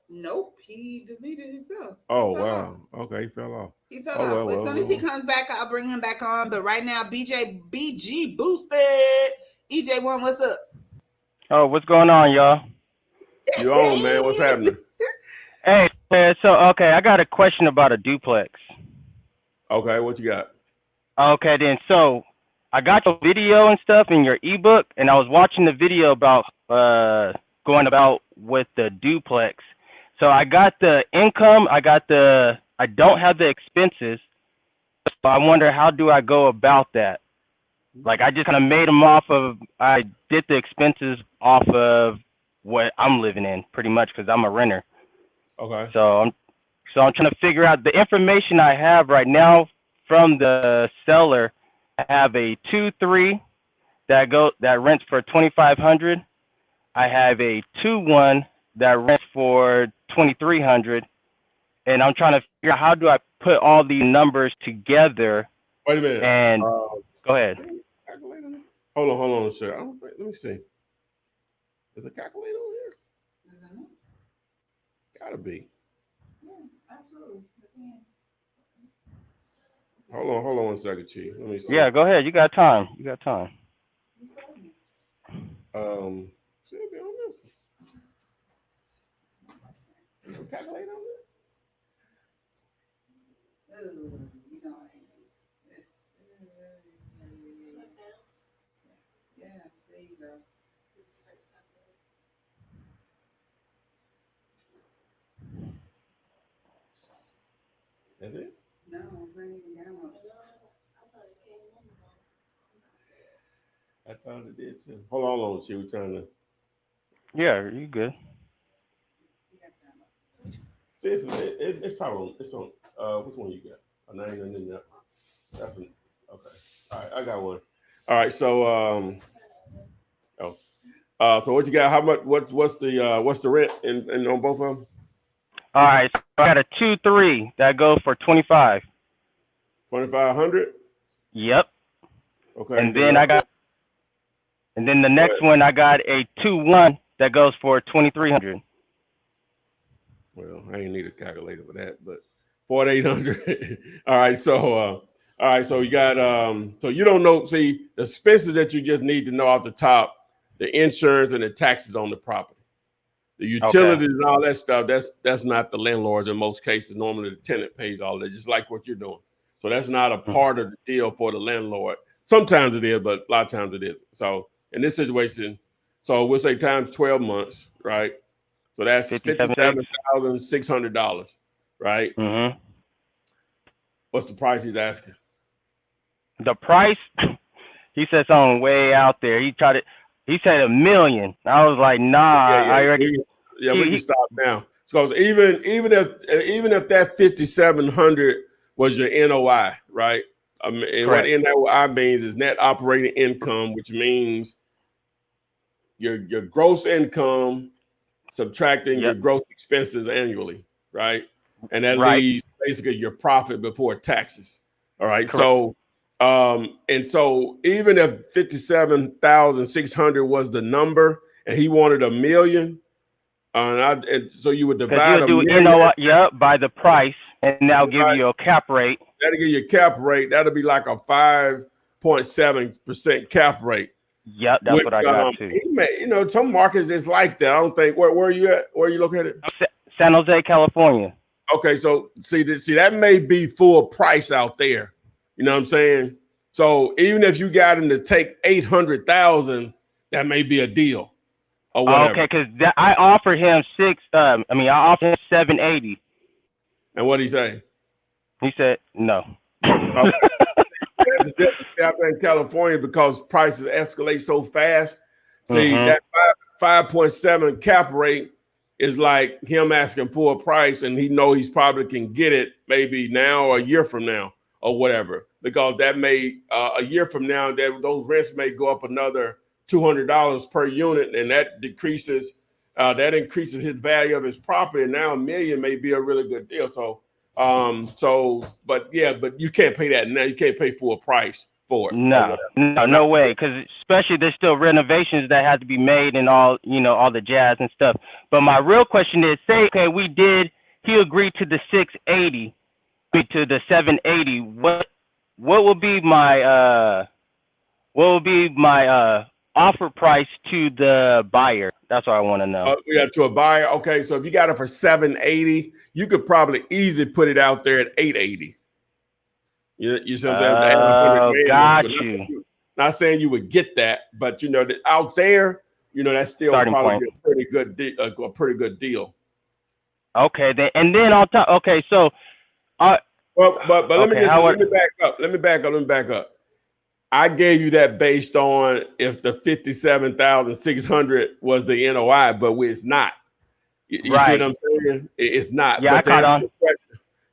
Nope, he deleted himself. Oh wow. Okay, he fell off. He fell off. As soon as he comes back, I'll bring him back on. But right now, BG boosted. EJ1, what's up? Oh, what's going on, y'all? You on, man? What's happening? Hey, I got a question about a duplex. Okay, what you got? Okay, then, so I got your video and stuff in your ebook, and I was watching the video about going about with the duplex. So I got the income, I don't have the expenses. So I wonder, how do I go about that? Like, I just kind of made them I did the expenses off of what I'm living in, pretty much, because I'm a renter. Okay. So So I'm trying to figure out the information I have right now from the seller. I have a 2-3 that rents for $2,500. I have a 2-1 that rents for $2,300, and I'm trying to figure out how do I put all these numbers together. Wait a minute. And go ahead. Hold on, sir. Let me see. Is a calculator on here? Gotta be. Yeah, absolutely. Hold on 1 second, Chief. Let me see. Yeah, go ahead. You got time. You got time. Should it be on this? Is a calculator on there? Yeah, there you go. That's it? No, it's not even down. I thought it did too. Hold on, Chief. We're trying to. Yeah, you good. See, it's probably on. Which one you got? A 9 and then that one. That's an okay. All right, I got one. All right, so so what you got? How much? What's the rent in on both of them? All right, so I got a 2-3 that goes for 25. 2,500. Yep. Okay. And then the next one I got a 2-1 that goes for 2,300. Well, I ain't need a calculator for that, but 4,800. All right, so you got so you don't know. See, the expenses that you just need to know off the top: the insurance and the taxes on the property, the utilities and all that stuff. That's not the landlords in most cases. Normally, the tenant pays all that, just like what you're doing. So that's not a part of the deal for the landlord. Sometimes it is, but a lot of times it isn't. So in this situation, so we'll say times 12 months, right? So that's $57,600, right? Mm-hmm. What's the price he's asking? The price, he said something way out there. He said $1 million. I was like, nah. We can stop now. So even if that 5,700 was your NOI, right? And what NOI means is net operating income, which means your gross income subtracting your gross expenses annually, right? And that leaves basically your profit before taxes. All right. Correct. So so even if 57,600 was the number and he wanted $1 million, and so you would divide you would do NOI by the price, and that'll give you a cap rate. That'll give you a cap rate. That'll be like a 5.7% cap rate. Yep, that's what I got too. Some markets is like that. I don't think. Where are you at? Where are you located? San Jose, California. Okay, so see that may be full price out there. You know what I'm saying? So even if you got him to take 800,000, that may be a deal. Or whatever. Okay, because I offered him I offered him 780. And what did he say? He said no. Okay. There's a difference out there in California because prices escalate so fast. See, that 5.7 cap rate is like him asking for a price, and he know he's probably can get it maybe now or a year from now or whatever, because that may a year from now those rents may go up another $200 per unit, and that increases his value of his property. And now $1 million may be a really good deal. But you can't pay that now. You can't pay full price for it. No way. Because especially there's still renovations that have to be made and all the jazz and stuff. But my real question is, he agreed to the 680, to the 780. What will be my offer price to the buyer? That's what I want to know. We got to a buyer. Okay, so if you got it for 780, you could probably easily put it out there at 880. You see what I'm saying? Got you. Not saying you would get that, but that out there, that's still starting probably point. a pretty good deal. Okay, then on top. Okay, so. But let me back up. I gave you that based on if the 57,600 was the NOI, but it's not. You see what I'm saying? It's not. Yeah, but I caught on.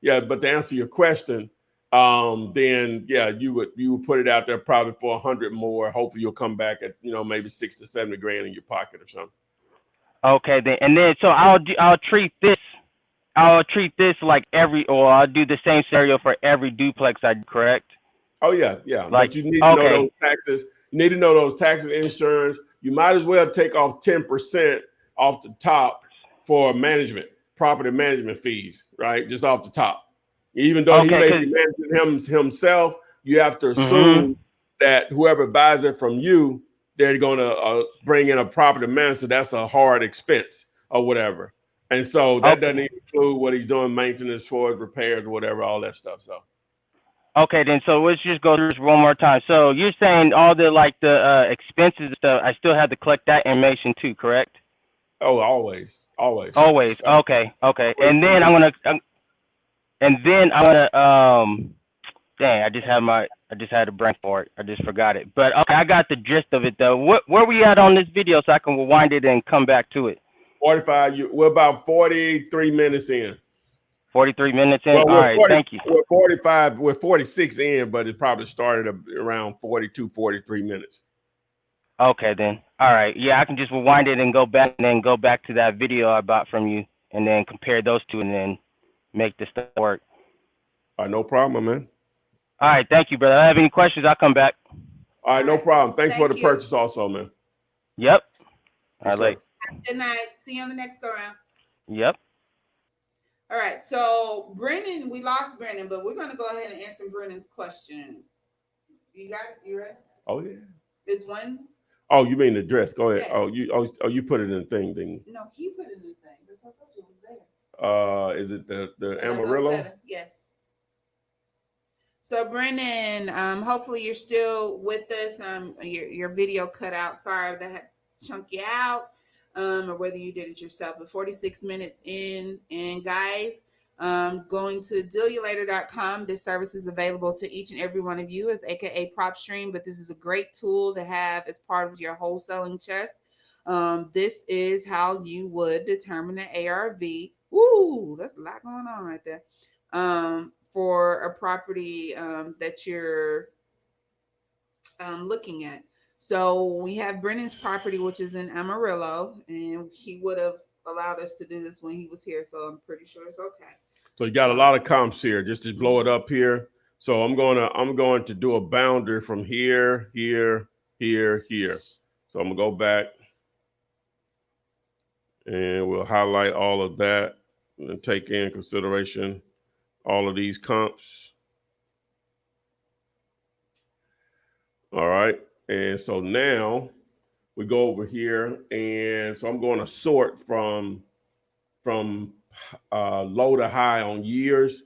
Yeah, but to answer your question, then yeah, you would put it out there probably for 100 more. Hopefully you'll come back at, you know, maybe 60 to 70 grand in your pocket or something. Okay, then, and then so I'll treat this like I'll do the same scenario for every duplex I do, correct? Oh yeah. Like, but you need to know those taxes. You need to know those taxes, insurance. You might as well take off 10% off the top for property management fees, right? Just off the top. Even though he may be managing himself, you have to assume that whoever buys it from you, they're going to bring in a property manager. That's a hard expense or whatever. And so that doesn't include what he's doing, maintenance for his repairs or whatever, all that stuff. So. Okay, then, so let's just go through this one more time. So you're saying all the expenses and stuff, I still have to collect that information too, correct? Oh, always. Okay. And then I'm gonna dang, I just had a brain for it. I just forgot it. But okay, I got the gist of it though. Where we at on this video so I can rewind it and come back to it? 45. We're about 43 minutes in. 43 minutes in. Well, all right, thank you. We're 45. We're 46 in, but it probably started around 42, 43 minutes. Okay, then. All right. Yeah, I can just rewind it and go back to that video I bought from you and then compare those two and then make this stuff work. All right, no problem, man. All right, thank you, brother. If I have any questions, I'll come back. All right, no problem. Thanks for the purchase also, man. Yep. All right. Good night. See you on the next go round. Yep. All right. So Brennan, we lost Brennan, but we're gonna go ahead and answer Brennan's question. You got it? You ready? Oh yeah. This one? Oh, you mean the dress? Go ahead. Yes. You put it in the thing. No, he put it in the thing. That's what I told you it was there. Is it the Amarillo? Yes. So Brennan, hopefully you're still with us. Your video cut out. Sorry that chunk you out. Or whether you did it yourself. But 46 minutes in, and guys, going to dealyoulater.com. This service is available to each and every one of you as AKA PropStream, but this is a great tool to have as part of your wholesaling chest. This is how you would determine the ARV. Woo, that's a lot going on right there. For a property that you're looking at. So we have Brennan's property, which is in Amarillo, and he would have allowed us to do this when he was here. So I'm pretty sure it's okay. So you got a lot of comps here, just to blow it up here. So I'm going to do a boundary from here, here, here, here. So I'm gonna go back and we'll highlight all of that and take in consideration all of these comps. All right. And so now we go over here, and so I'm going to sort from low to high on years.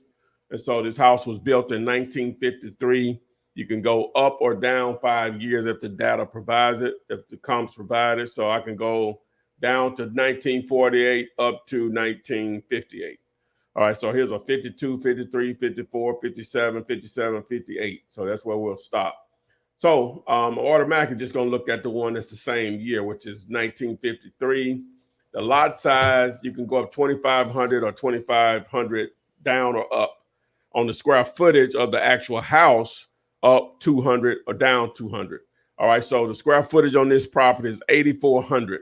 And so this house was built in 1953. You can go up or down 5 years if the data provides it, if the comps provide it. So I can go down to 1948 up to 1958. All right, so here's a 52, 53, 54, 57, 57, 58. So that's where we'll stop. So automatically just going to look at the one that's the same year, which is 1953. The lot size, you can go up 2,500 or 2,500 down or up. On the square footage of the actual house, up 200 or down 200. All right, so the square footage on this property is 8,400.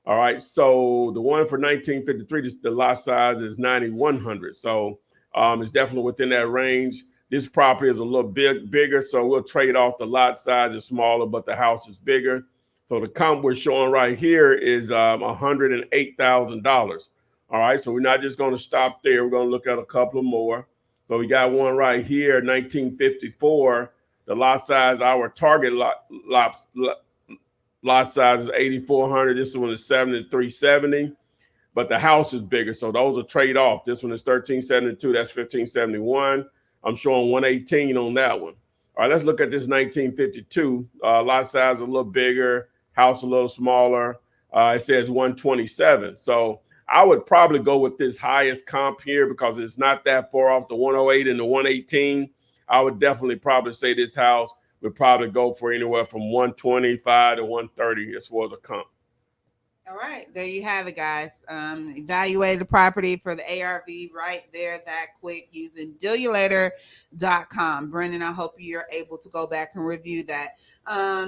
All right, so the one for 1953, the lot size is 9,100. So it's definitely within that range. This property is a little bit bigger, so we'll trade off the lot size is smaller, but the house is bigger. So the comp we're showing right here is $108,000. All right, so we're not just going to stop there. We're going to look at a couple of more. So we got one right here, 1954. The lot size, our target lot size is 8,400. This one is 7,370. But the house is bigger, so those are trade off. This one is 1,372. That's 1,571. I'm showing 118 on that one. All right, let's look at this 1952. Lot size a little bigger, house a little smaller. It says 127. So I would probably go with this highest comp here because it's not that far off the 108 and the 118. I would definitely probably say this house would probably go for anywhere from 125 to 130 as far as a comp. All right, there you have it, guys. Evaluate the property for the ARV right there that quick using dealyoulater.com. Brendan, I hope you're able to go back and review that.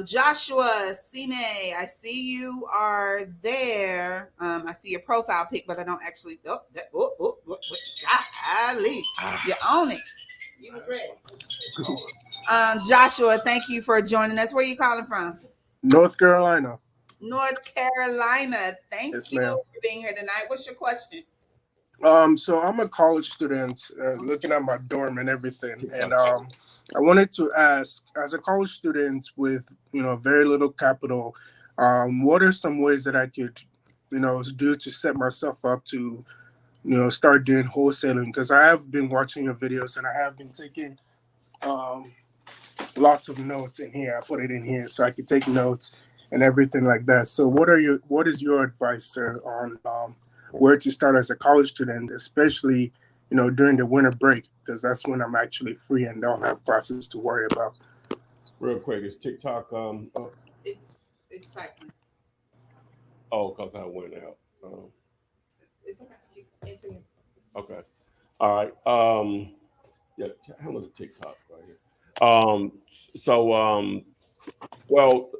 Joshua Cine, I see you are there. I see your profile pic, but I don't actually. Golly, you own it. You was ready. Joshua, thank you for joining us. Where are you calling from? North Carolina. North Carolina. Thank Yes, you ma'am. for being here tonight. What's your question? So I'm a college student, looking at my dorm and everything, and I wanted to ask, as a college student with very little capital, what are some ways that I could, do to set myself up to, start doing wholesaling? Because I have been watching your videos and I have been taking lots of notes in here. I put it in here so I could take notes and everything like that. So what is your advice, sir, on where to start as a college student, especially during the winter break, because that's when I'm actually free and don't have classes to worry about. Real quick, is TikTok It's cycling. Oh, because I went out. It's okay. It's okay. Okay. All right. Yeah, how much TikTok right here? Well,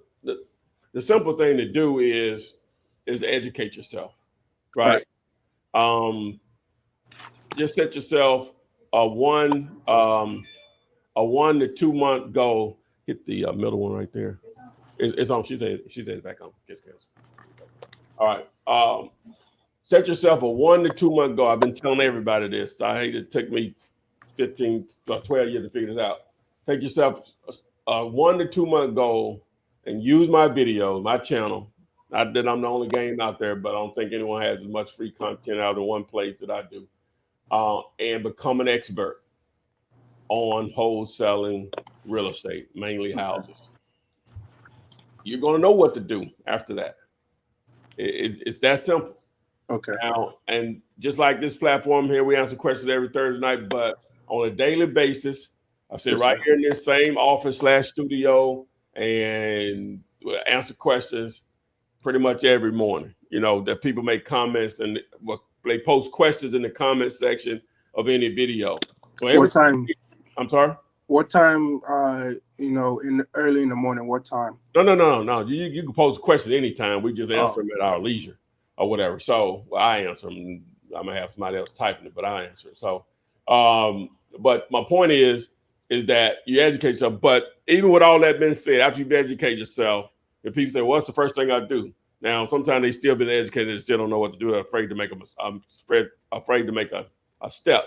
the simple thing to do is to educate yourself, right? Just set yourself a 1 to 2 month goal. Hit the middle one right there. It's on. She's back on. Gets canceled. All right. Set yourself a 1 to 2 month goal. I've been telling everybody this. I hate it took me 15 or 12 years to figure this out. Take yourself a 1 to 2 month goal and use my video, my channel. Not that I'm the only game out there, but I don't think anyone has as much free content out of one place that I do. And become an expert on wholesaling real estate, mainly houses. You're going to know what to do after that. It's that simple. Okay. Now, and just like this platform here, we answer questions every Thursday night, but on a daily basis, I sit right here in this same office / studio and answer questions pretty much every morning. That people make comments and they post questions in the comment section of any video. So every what time? I'm sorry. What time? In early in the morning. What time? No. You can post a question anytime. We just answer them at our leisure or whatever. So I answer them. I might have somebody else typing it, but I answer it. So, but my point is that you educate yourself. But even with all that being said, after you've educated yourself, if people say, "What's the first thing I do?" Now, sometimes they still been educated and still don't know what to do. They're afraid to make a step.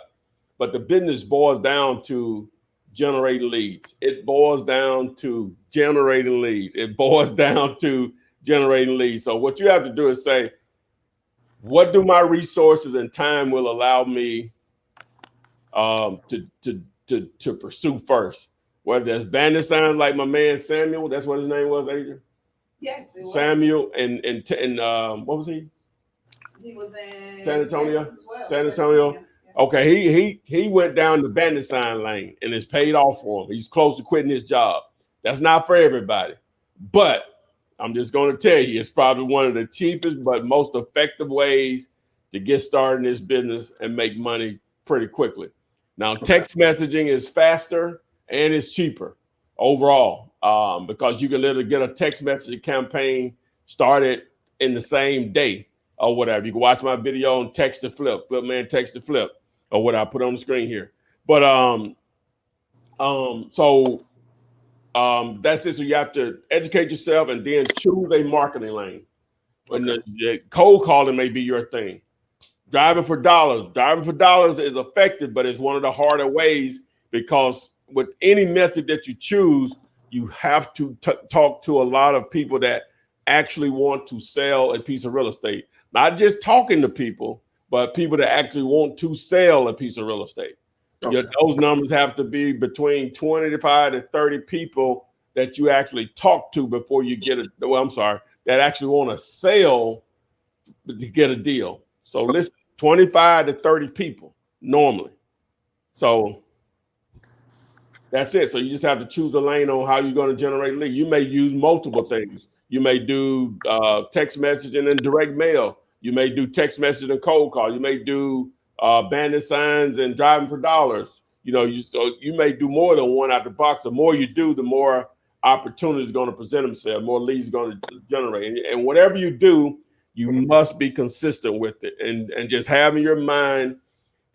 But the business boils down to generating leads. It boils down to generating leads. So what you have to do is say, what do my resources and time will allow me to pursue first? Whether that's bandit signs like my man Samuel, that's what his name was, Adrian? Yes, it was. Samuel and what was he? He was in San Antonio. Well. San Antonio. Yeah. Okay, he went down the bandit sign lane and it's paid off for him. He's close to quitting his job. That's not for everybody, but I'm just going to tell you, it's probably one of the cheapest but most effective ways to get started in this business and make money pretty quickly. Now, text messaging is faster and it's cheaper overall because you can literally get a text messaging campaign started in the same day or whatever. You can watch my video on text to flip, text to flip, or what I put on the screen here. But that's it. So you have to educate yourself and then choose a marketing lane. When the cold calling may be your thing. Driving for dollars is effective, but it's one of the harder ways because with any method that you choose, you have to talk to a lot of people that actually want to sell a piece of real estate. Not just talking to people, but people that actually want to sell a piece of real estate. Okay. Those numbers have to be between 25 to 30 people that you actually talk to before you get it. Well, I'm sorry, that actually want to sell to get a deal. So listen, 25 to 30 people normally. So that's it. So you just have to choose a lane on how you're going to generate lead. You may use multiple things. You may do text messaging and direct mail. You may do text messaging and cold call. You may do bandit signs and driving for dollars. So you may do more than one out the box. The more you do, the more opportunities are going to present themselves, more leads are going to generate. And whatever you do, you must be consistent with it. And just have in your mind,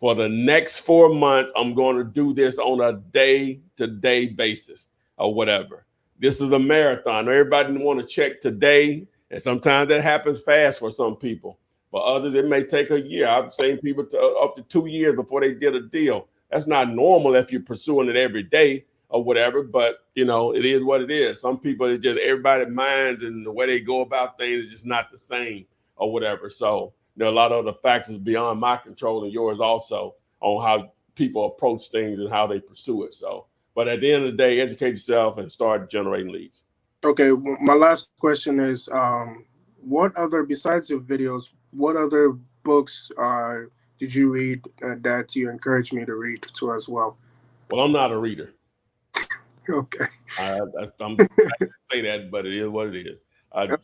for the next 4 months, I'm going to do this on a day-to-day basis or whatever. This is a marathon. Everybody want to check today, and sometimes that happens fast for some people. For others, it may take a year. I've seen people up to 2 years before they did a deal. That's not normal if you're pursuing it every day or whatever, but it is what it is. Some people, it's just everybody's minds and the way they go about things is just not the same or whatever. So there are a lot of other factors beyond my control and yours also on how people approach things and how they pursue it. So, but at the end of the day, educate yourself and start generating leads. Okay, my last question is, besides your videos, what other books did you read that you encouraged me to read to as well? Well, I'm not a reader. Okay. I say that, but it is what it is. I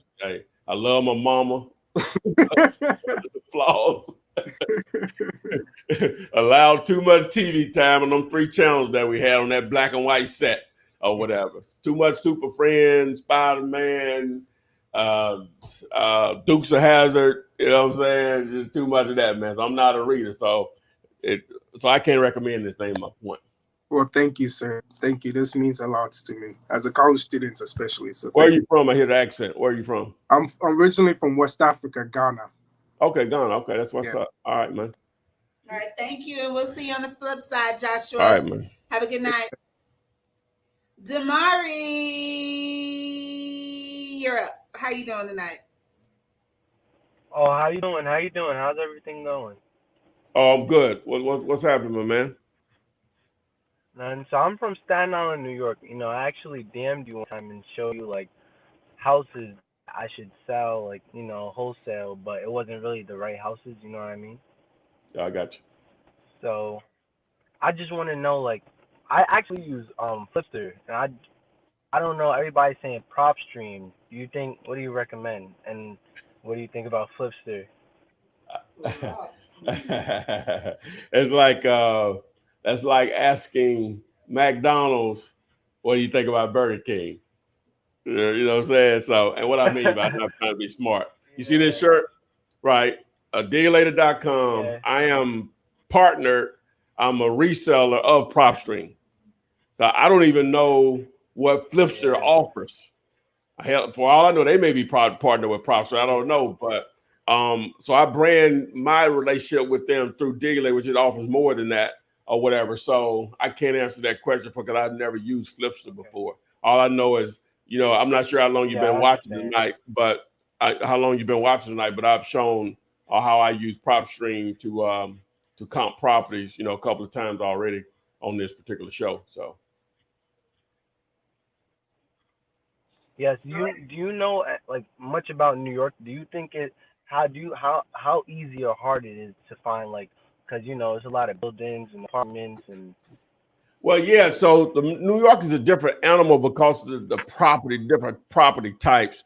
love my mama. Flaws. Allowed too much TV time on them 3 channels that we had on that black and white set or whatever. Too much Super Friends, Spider-Man, Dukes of Hazzard. You know what I'm saying? It's just too much of that, man. So I'm not a reader, so I can't recommend anything. My point. Well, thank you, sir. Thank you. This means a lot to me as a college student, especially. So, where are you from? I hear the accent. Where are you from? I'm originally from West Africa, Ghana. Okay, Ghana. Okay, that's what's up. All right, man. All right, thank you, and we'll see you on the flip side, Joshua. All right, man. Have a good night. Damari, you're up. How you doing tonight? Oh, how you doing? How's everything going? Oh, I'm good. What's happening, my man? And so I'm from Staten Island, New York. I actually DM'd you one time and showed you like houses I should sell, like wholesale, but it wasn't really the right houses. You know what I mean? Yeah, I got you. So I just want to know, like, I actually use Flipster, and I don't know. Everybody's saying PropStream. What do you recommend? And what do you think about Flipster? It's like that's like asking McDonald's, what do you think about Burger King? You know what I'm saying? So, and what I mean by not trying to be smart. You see this shirt, right? Dealator.com. Yeah. I am partnered. I'm a reseller of PropStream. So I don't even know what Flipster offers. For all I know, they may be partnered with PropStream. I don't know, but so I brand my relationship with them through Dealator, which it offers more than that or whatever. So I can't answer that question because I've never used Flipster before. All I know is, I'm not sure how long you've been watching tonight, but I've shown how I use PropStream to comp properties, a couple of times already on this particular show. So. Yes. Do you know like much about New York? Do you think how easy or hard it is to find, like, because there's a lot of buildings and apartments and. Well, yeah. So New York is a different animal because of the different property types,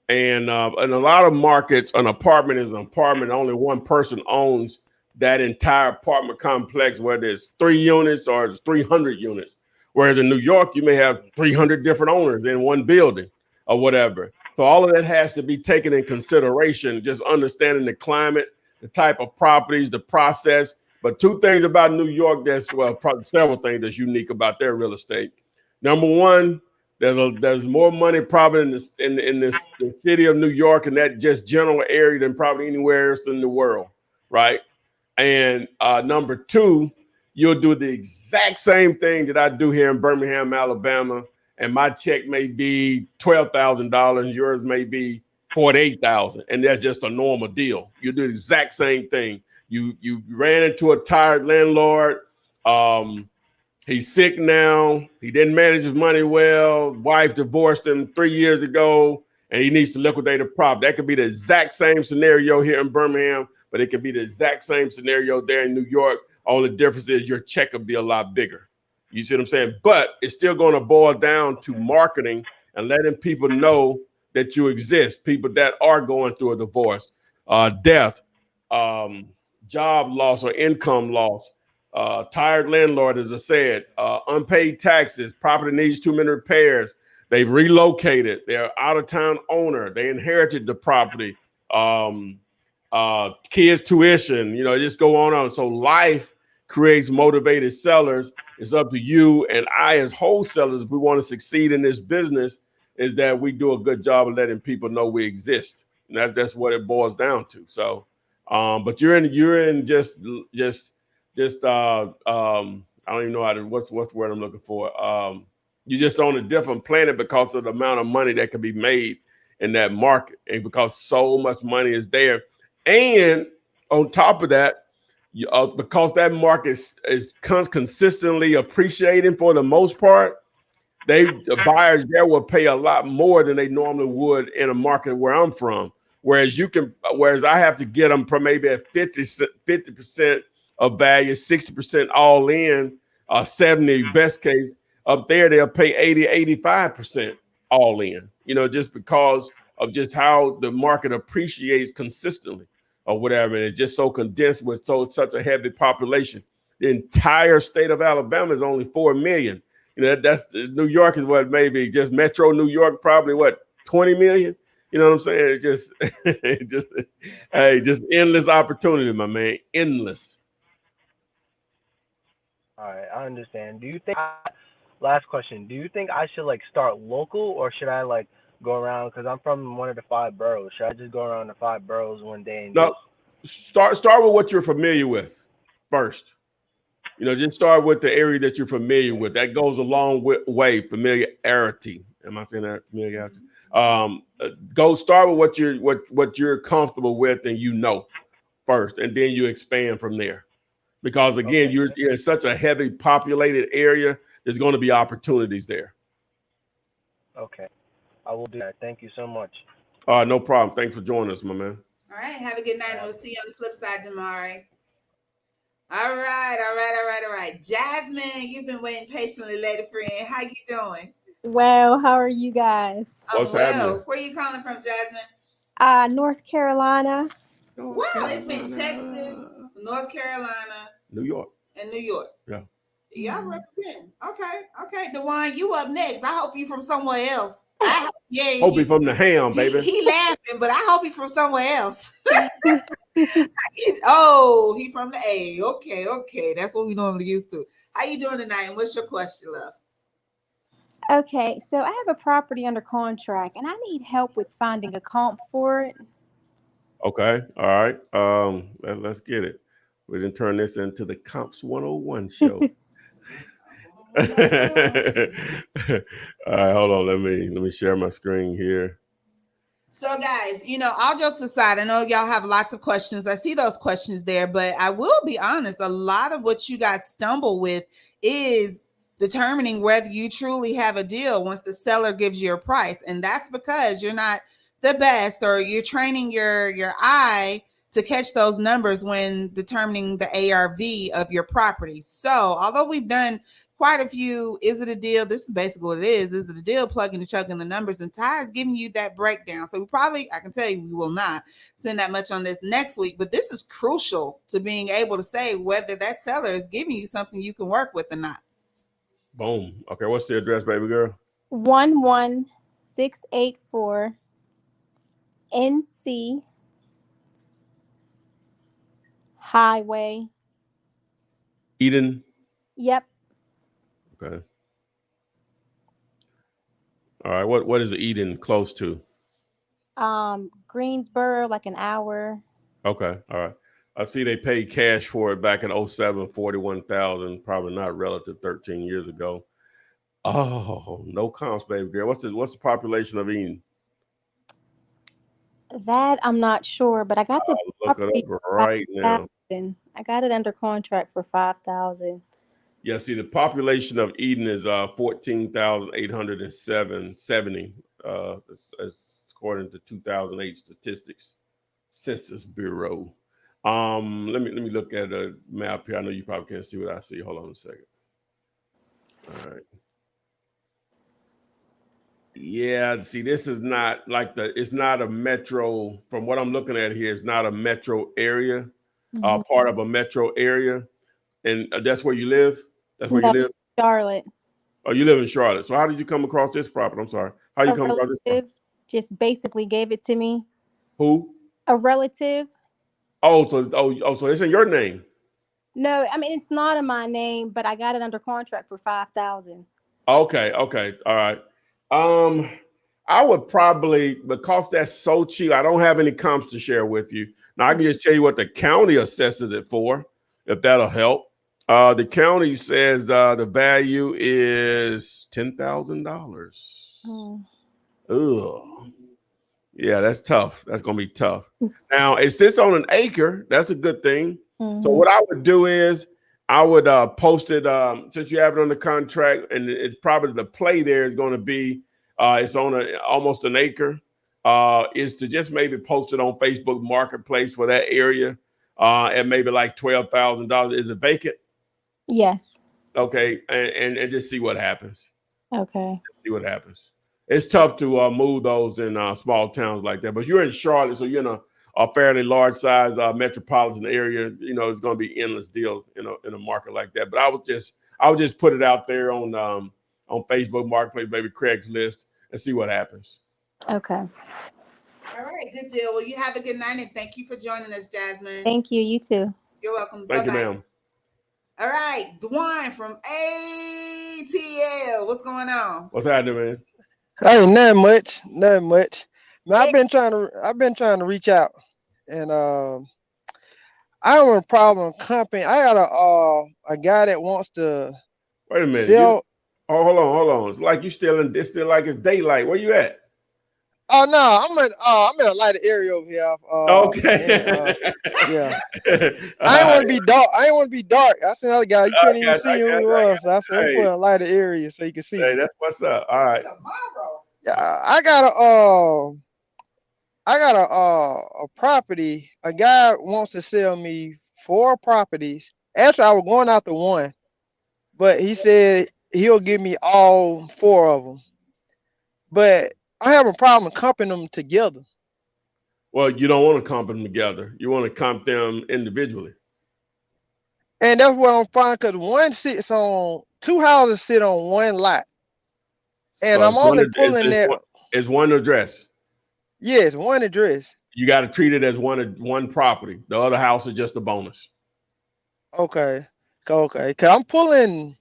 and in a lot of markets, an apartment is an apartment. Only one person owns that entire apartment complex, whether it's 3 units or it's 300 units. Whereas in New York, you may have 300 different owners in one building or whatever. So all of that has to be taken in consideration, just understanding the climate, the type of properties, the process. But 2 things about New York probably several things that's unique about their real estate. Number one, there's more money probably in the city of New York and that just general area than probably anywhere else in the world, right? And number 2, you'll do the exact same thing that I do here in Birmingham, Alabama, and my check may be $12,000, yours may be $48,000, and that's just a normal deal. You do the exact same thing. You ran into a tired landlord. He's sick now. He didn't manage his money well. Wife divorced him 3 years ago, and he needs to liquidate a property. That could be the exact same scenario here in Birmingham, but it could be the exact same scenario there in New York. Only difference is your check will be a lot bigger. You see what I'm saying? But it's still going to boil down to marketing and letting people know that you exist. People that are going through a divorce, death, job loss or income loss, tired landlord, as I said, unpaid taxes, property needs too many repairs. They've relocated. They're out of town owner. They inherited the property. Kids tuition, just go on. So life creates motivated sellers. It's up to you and I as wholesalers, if we want to succeed in this business, is that we do a good job of letting people know we exist. And that's what it boils down to. So, but you're in just I don't even know what's the word I'm looking for. You're just on a different planet because of the amount of money that can be made in that market, and because so much money is there. And on top of that, because that market is consistently appreciating for the most part, the buyers there will pay a lot more than they normally would in a market where I'm from. Whereas I have to get them from maybe at 50% of value, 60% all in, 70 best case. Up there, they'll pay 80, 85% all in, just because of just how the market appreciates consistently or whatever. And it's just so condensed with such a heavy population. The entire state of Alabama is only 4 million. That's New York is what, maybe just Metro New York, probably 20 million. You know what I'm saying? It's just endless opportunity, my man. Endless. All right, I understand. Last question, do you think I should start local, or should I go around, because I'm from one of the 5 boroughs? Should I just go around the 5 boroughs one day and No, start with what you're familiar with first. Just start with the area that you're familiar with. That goes a long way. Familiarity. Am I saying that? Familiarity. Go start with what you're comfortable with and first, and then you expand from there. Because again, you're in such a heavy populated area. There's going to be opportunities there. Okay, I will do that. Thank you so much. No problem. Thanks for joining us, my man. All right. Have a good night. We'll see you on the flip side tomorrow. All right. Jasmine, you've been waiting patiently, lady friend. How you doing? Well, how are you guys? What's happening? Where are you calling from, Jasmine? North Carolina. Wow, it's been Texas, North Carolina, New York. And New York. Yeah. Y'all represent. Okay. DeJuan, you up next. I hope you from somewhere else. Hope he from the ham, baby. He laughing, but I hope he from somewhere else. Oh, he from the A. Okay. That's what we normally used to. How you doing tonight? And what's your question, love? Okay, so I have a property under contract, and I need help with finding a comp for it. Okay. All right. Let's get it. We didn't turn this into the Comps 101 show. All right, hold on. Let me share my screen here. So guys, all jokes aside, I know y'all have lots of questions. I see those questions there, but I will be honest, a lot of what you guys stumble with is determining whether you truly have a deal once the seller gives you a price. And that's because you're not the best, or you're training your eye to catch those numbers when determining the ARV of your property. So although we've done quite a few, is it a deal? This is basically what it is. Is it a deal? Plugging and chugging the numbers, and Ty is giving you that breakdown. So I can tell you, we will not spend that much on this next week, but this is crucial to being able to say whether that seller is giving you something you can work with or not. Boom. Okay, what's the address, baby girl? 11684 NC Highway. Eden. Yep. Okay. All right. What is Eden close to? Greensboro, like an hour. Okay. All right. I see they paid cash for it back in 07, 41,000, probably not relative 13 years ago. Oh, no comps, baby girl. What's the population of Eden? That I'm not sure, but I got the look it up right now. I got it under contract for 5,000. Yeah, see, the population of Eden is 14,870. It's according to 2008 statistics, Census Bureau. Let me look at a map here. I know you probably can't see what I see. Hold on a second. All right. Yeah, see, this is not like it's not a metro. From what I'm looking at here, it's not a metro area, part of a metro area, and that's where you live. That's where you No, live. Charlotte. Oh, you live in Charlotte. So how did you come across this property? I'm sorry. How you A come across this property? relative just basically gave it to me. Who? A relative. Oh, so it's in your name. No, I mean it's not in my name, but I got it under contract for 5,000. Okay, all right. I would probably, because that's so cheap, I don't have any comps to share with you. Now I can just tell you what the county assesses it for, if that'll help. The county says the value is $10,000. Ugh. Yeah, that's tough. That's gonna be tough. Now it sits on an acre. That's a good thing. So what I would do is I would post it since you have it on the contract, and it's probably the play there is going to be it's on almost an acre. Is to just maybe post it on Facebook Marketplace for that area at maybe like $12,000. Is it vacant? Yes. Okay, and just see what happens. Okay. Just see what happens. It's tough to move those in small towns like that. But you're in Charlotte, so you're in a fairly large size metropolitan area. You know, it's going to be endless deals in a market like that. But I would just put it out there on Facebook Marketplace, maybe Craigslist, and see what happens. Okay. All right, good deal. Well, you have a good night, and thank you for joining us, Jasmine. Thank you. You too. You're welcome. Thank Bye-bye. you, ma'am. All right, Dwayne from ATL. What's going on? What's happening, man? Hey, nothing much. Man, I've been trying to reach out, and I don't have a problem company. I got a guy that wants to Wait a minute. sell. Hold on. It's like it's still like it's daylight. Where you at? Oh no, I'm in a lighter area over here. Okay. Yeah. I didn't want to be dark. I seen another guy. You couldn't even see who he was. So I said, let's put a lighter area so you can see. Hey, that's what's up. All right. Yeah, I got a property. A guy wants to sell me 4 properties. Actually, I was going out to one, but he said he'll give me all 4 of them. But I have a problem comping them together. Well, you don't want to comp them together. You want to comp them individually. And that's what I'm finding, because 2 houses sit on one lot. And So I'm only pulling that. It's one address. Yes, one address. You got to treat it as one property. The other house is just a bonus. Okay. Because I'm pulling,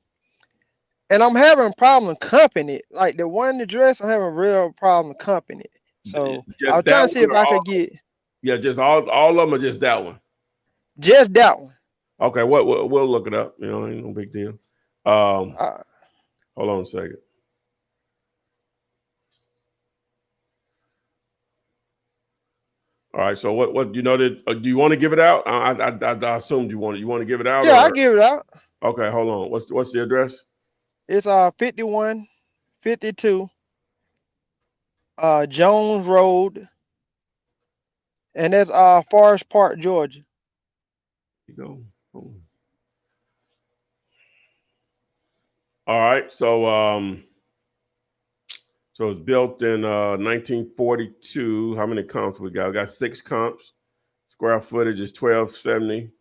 and I'm having a problem comping it. Like the one address, I'm having a real problem comping it. So I was trying to see if I could get. Yeah, just all of them, or just that one. Just that one. Okay, we'll look it up. You know, ain't no big deal. Hold on a second. All right. So what do you want to give it out? I assumed you want to give it out. Yeah, I'll give it out. Okay, hold on. What's the address? It's 5152 Jones Road, and that's Forest Park, Georgia. You go. Oh. All right. So so it's built in 1942. How many comps we got? We got 6 comps. Square footage is 1270.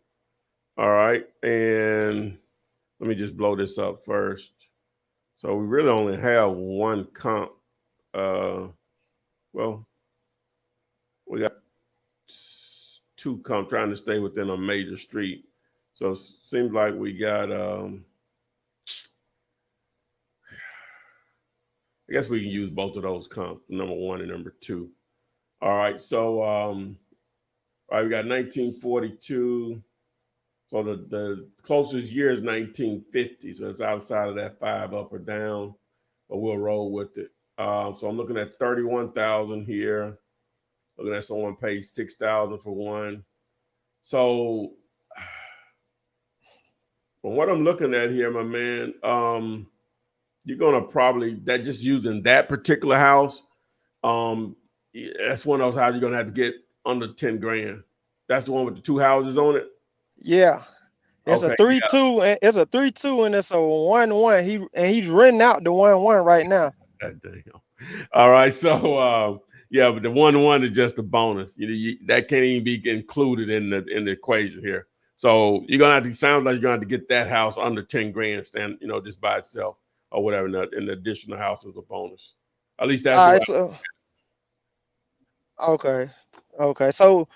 All right. And let me just blow this up first. So we really only have 1 comp. Well, we got 2 comp trying to stay within a major street. So it seems like we got I guess we can use both of those comps, number 1 and number 2. All right, so all right, we got 1942. So the closest year is 1950. So it's outside of that 5 up or down, but we'll roll with it. So I'm looking at 31,000 here. Looking at someone paid 6,000 for one. So from what I'm looking at here, my man, you're gonna probably just using that particular house. That's one of those houses you're gonna have to get under 10 grand. That's the one with the 2 houses on it. Yeah, it's Okay, a 3-2, and it's a 3-2, and it's a 1-1. He's renting out the 1-1 right now. God damn. All right, so yeah, but the 1-1 is just a bonus. That can't even be included in the equation here. So you're gonna have to. Sounds like you're gonna have to get that house under 10 grand, stand just by itself or whatever. And the additional house is a bonus. At least that's All the way. right, so okay, okay. So,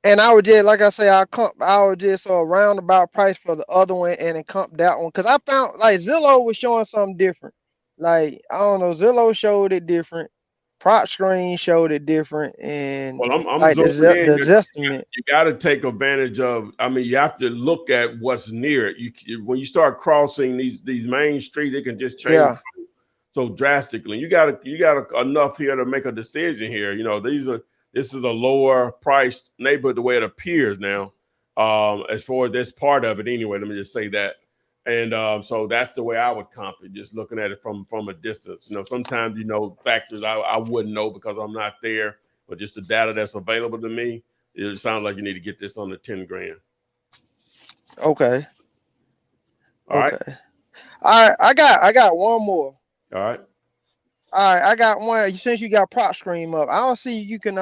and I would just like I say, I would just roundabout price for the other one and then comp that one because I found like Zillow was showing something different. Like I don't know, Zillow showed it different. Prop screen showed it different, and Well, I'm like zooming in. the Zestimate. You got to take advantage of. I mean, you have to look at what's near it. When you start crossing these main streets, it can just change Yeah. so drastically. You got enough here to make a decision here. This is a lower priced neighborhood the way it appears now. As far as this part of it, anyway. Let me just say that. And so that's the way I would comp it, just looking at it from a distance. Sometimes factors I wouldn't know because I'm not there, but just the data that's available to me, it sounds like you need to get this under 10 grand. Okay. All right. All right. I got one more. All right. All right. I got one. Since you got prop screen up, I don't see you can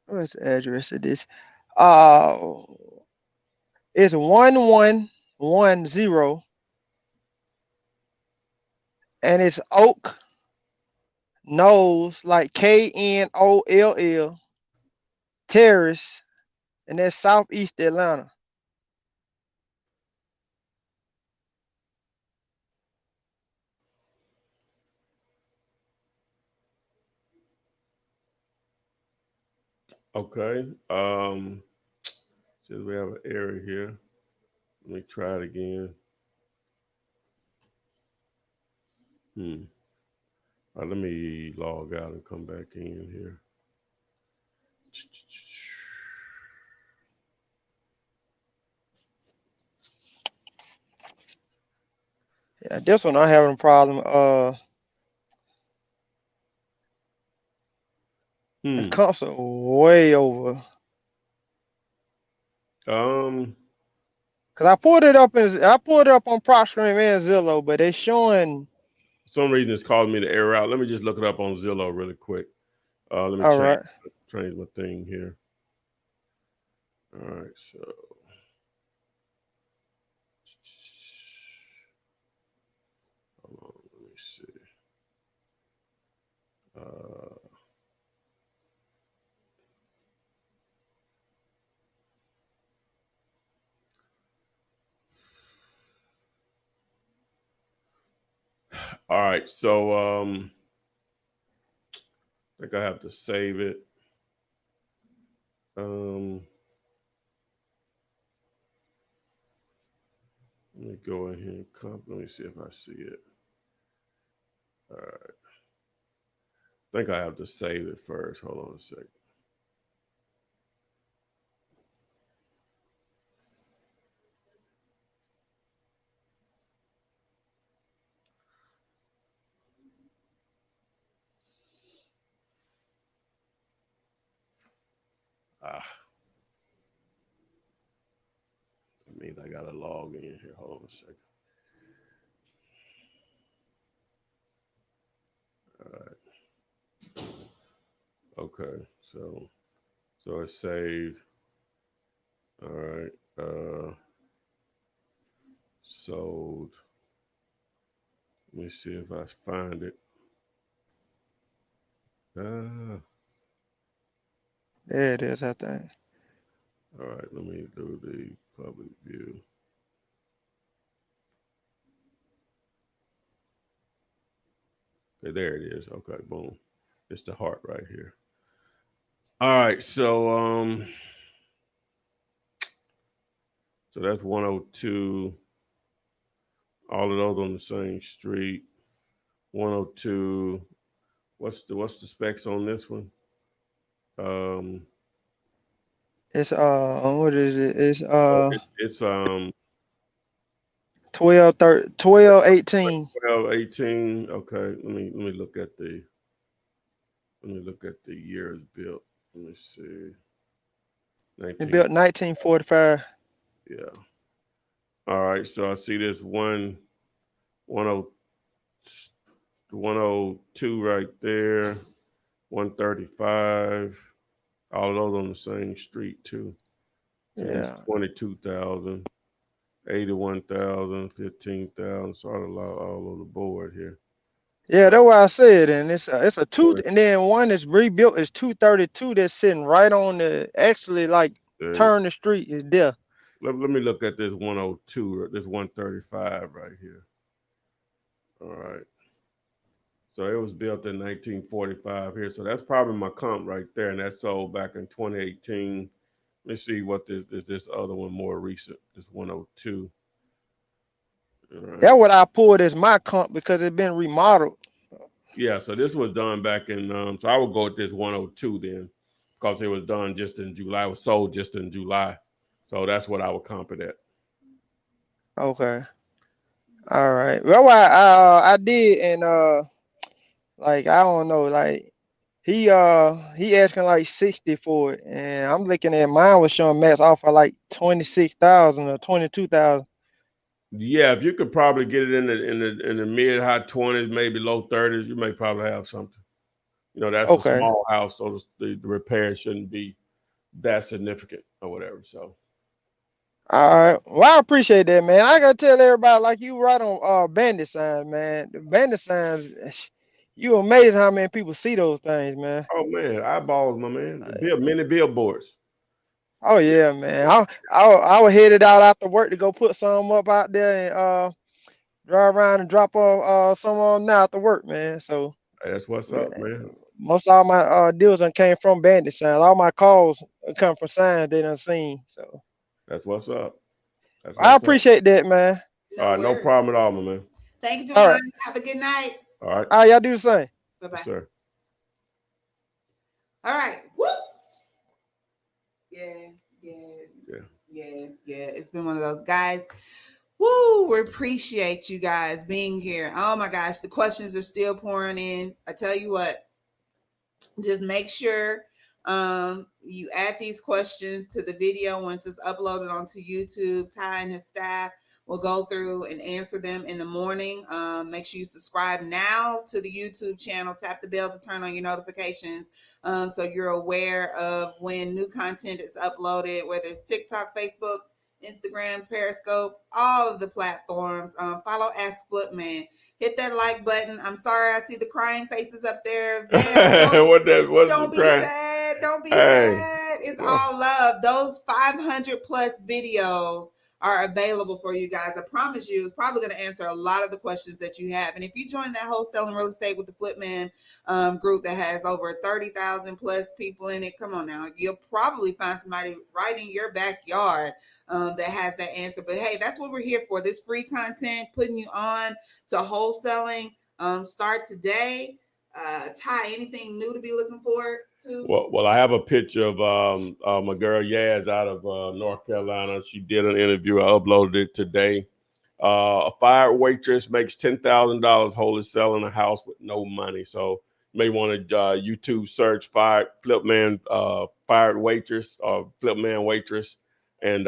what's the address of this? It's 1110 and it's Oak Knolls, like Knoll Terrace, and that's Southeast Atlanta. Okay. Since we have an error here, let me try it again. All right, let me log out and come back in here. Yeah, this one I'm having a problem. The comps are way over. Cause I pulled it up on PropStream and Zillow, but it's showing. For some reason it's calling me the error out. Let me just look it up on Zillow really quick. Let me change my thing here. All right, so hold on, let me see. All right, so I think I have to save it. Let me go in here and comp. Let me see if I see it. All right. I think I have to save it first. Hold on a second. That means I gotta log in here. Hold on a second. All right. Okay, so it's saved. All right. Sold. Let me see if I find it. There it is, I think. All right, let me do the public view. Okay, there it is. Okay, boom. It's the heart right here. All right, so that's 102. All of those on the same street. 102. What's the specs on this one? It's what is it? It's it's 1218. 1218. Okay, let me look at the years built. Let me see. It built 1945. Yeah. All right, so I see this 102 The 102 right there. 135. All those on the same street too. Yeah. 22,000. 81,000, 15,000, sort of all on the board here. Yeah, that's what I said, and it's a two, and then one is rebuilt is 232 that's sitting right on the actually like turn the street is there. Let me look at this 102, this 135 right here. All right. So it was built in 1945 here. So that's probably my comp right there, and that sold back in 2018. Let me see what this other one more recent. This 102. Right. That's what I pulled as my comp because it's been remodeled. Yeah, so this was done back in so I would go with this 102 then, because it was done just in July. It was sold just in July. So that's what I would comp it at. Okay. All right. Well, I did, and like I don't know, like he asking like 60 for it, and I'm looking at mine was showing max offer like 26,000 or 22,000. Yeah, if you could probably get it in the mid high 20s, maybe low 30s, you may probably have something. You know, that's Okay. a small house, so the repair shouldn't be that significant or whatever. So. All right. Well, I appreciate that, man. I gotta tell everybody, like you right on bandit signs, man. The bandit signs, you amazed how many people see those things, man. Oh man, eyeballs, my man. Many billboards. Oh yeah, man. I was headed out after work to go put some up out there and drive around and drop off some on now after work, man. So that's what's up, man. Most all my deals came from bandit signs. All my calls come from signs they done seen. So that's what's up. I appreciate that, man. All right, no problem at all, my man. Thank you, All Juwan. right. Have a good night. All right. All right, y'all do the same. Bye-bye. Yes, sir. All right. Woo! Yeah. It's been one of those guys. Woo! We appreciate you guys being here. Oh my gosh, the questions are still pouring in. I tell you what, just make sure you add these questions to the video once it's uploaded onto YouTube. Ty and his staff will go through and answer them in the morning. Make sure you subscribe now to the YouTube channel. Tap the bell to turn on your notifications so you're aware of when new content is uploaded, whether it's TikTok, Facebook, Instagram, Periscope, all of the platforms. Follow Flipman. Hit that like button. I'm sorry, I see the crying faces up there. Don't be sad. Don't be sad. It's all love. Those 500 plus videos are available for you guys. I promise you, it's probably going to answer a lot of the questions that you have. And if you join that Wholesaling Real Estate with the Flipman group that has over 30,000 plus people in it, come on now, you'll probably find somebody right in your backyard that has that answer. But hey, that's what we're here for. This free content, putting you on to wholesaling. Start today. Ty, anything new to be looking forward to? Well, I have a picture of my girl Yaz out of North Carolina. She did an interview. I uploaded it today. A fired waitress makes $10,000 wholesaling a house with no money. So you may want to YouTube search Flipman fired waitress or Flipman waitress, and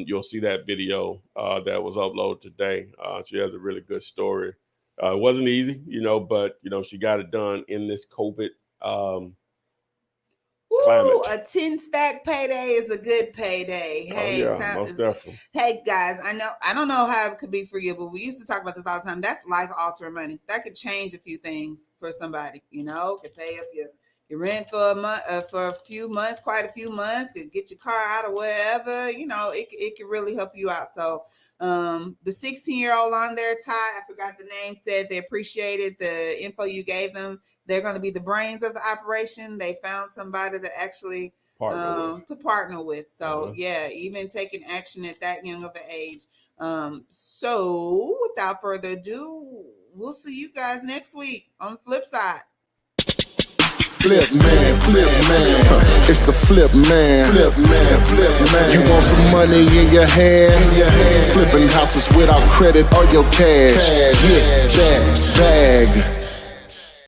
you'll see that video that was uploaded today. She has a really good story. It wasn't easy, but she got it done in this COVID climate. A 10 stack payday is a good payday. Hey, most definitely. Hey guys, I don't know how it could be for you, but we used to talk about this all the time. That's life altering money. That could change a few things for somebody. Could pay up your rent for a month, for a few months, quite a few months. Could get your car out of wherever. It could really help you out. So the 16-year-old on there, Ty, I forgot the name, said they appreciated the info you gave them. They're going to be the brains of the operation. They found somebody to actually partner with. So yeah, even taking action at that young of an age. So without further ado, we'll see you guys next week on the flip side. Flipman. It's the Flipman. You want some money in your hand? Flipping houses without credit or your cash. Get that bag.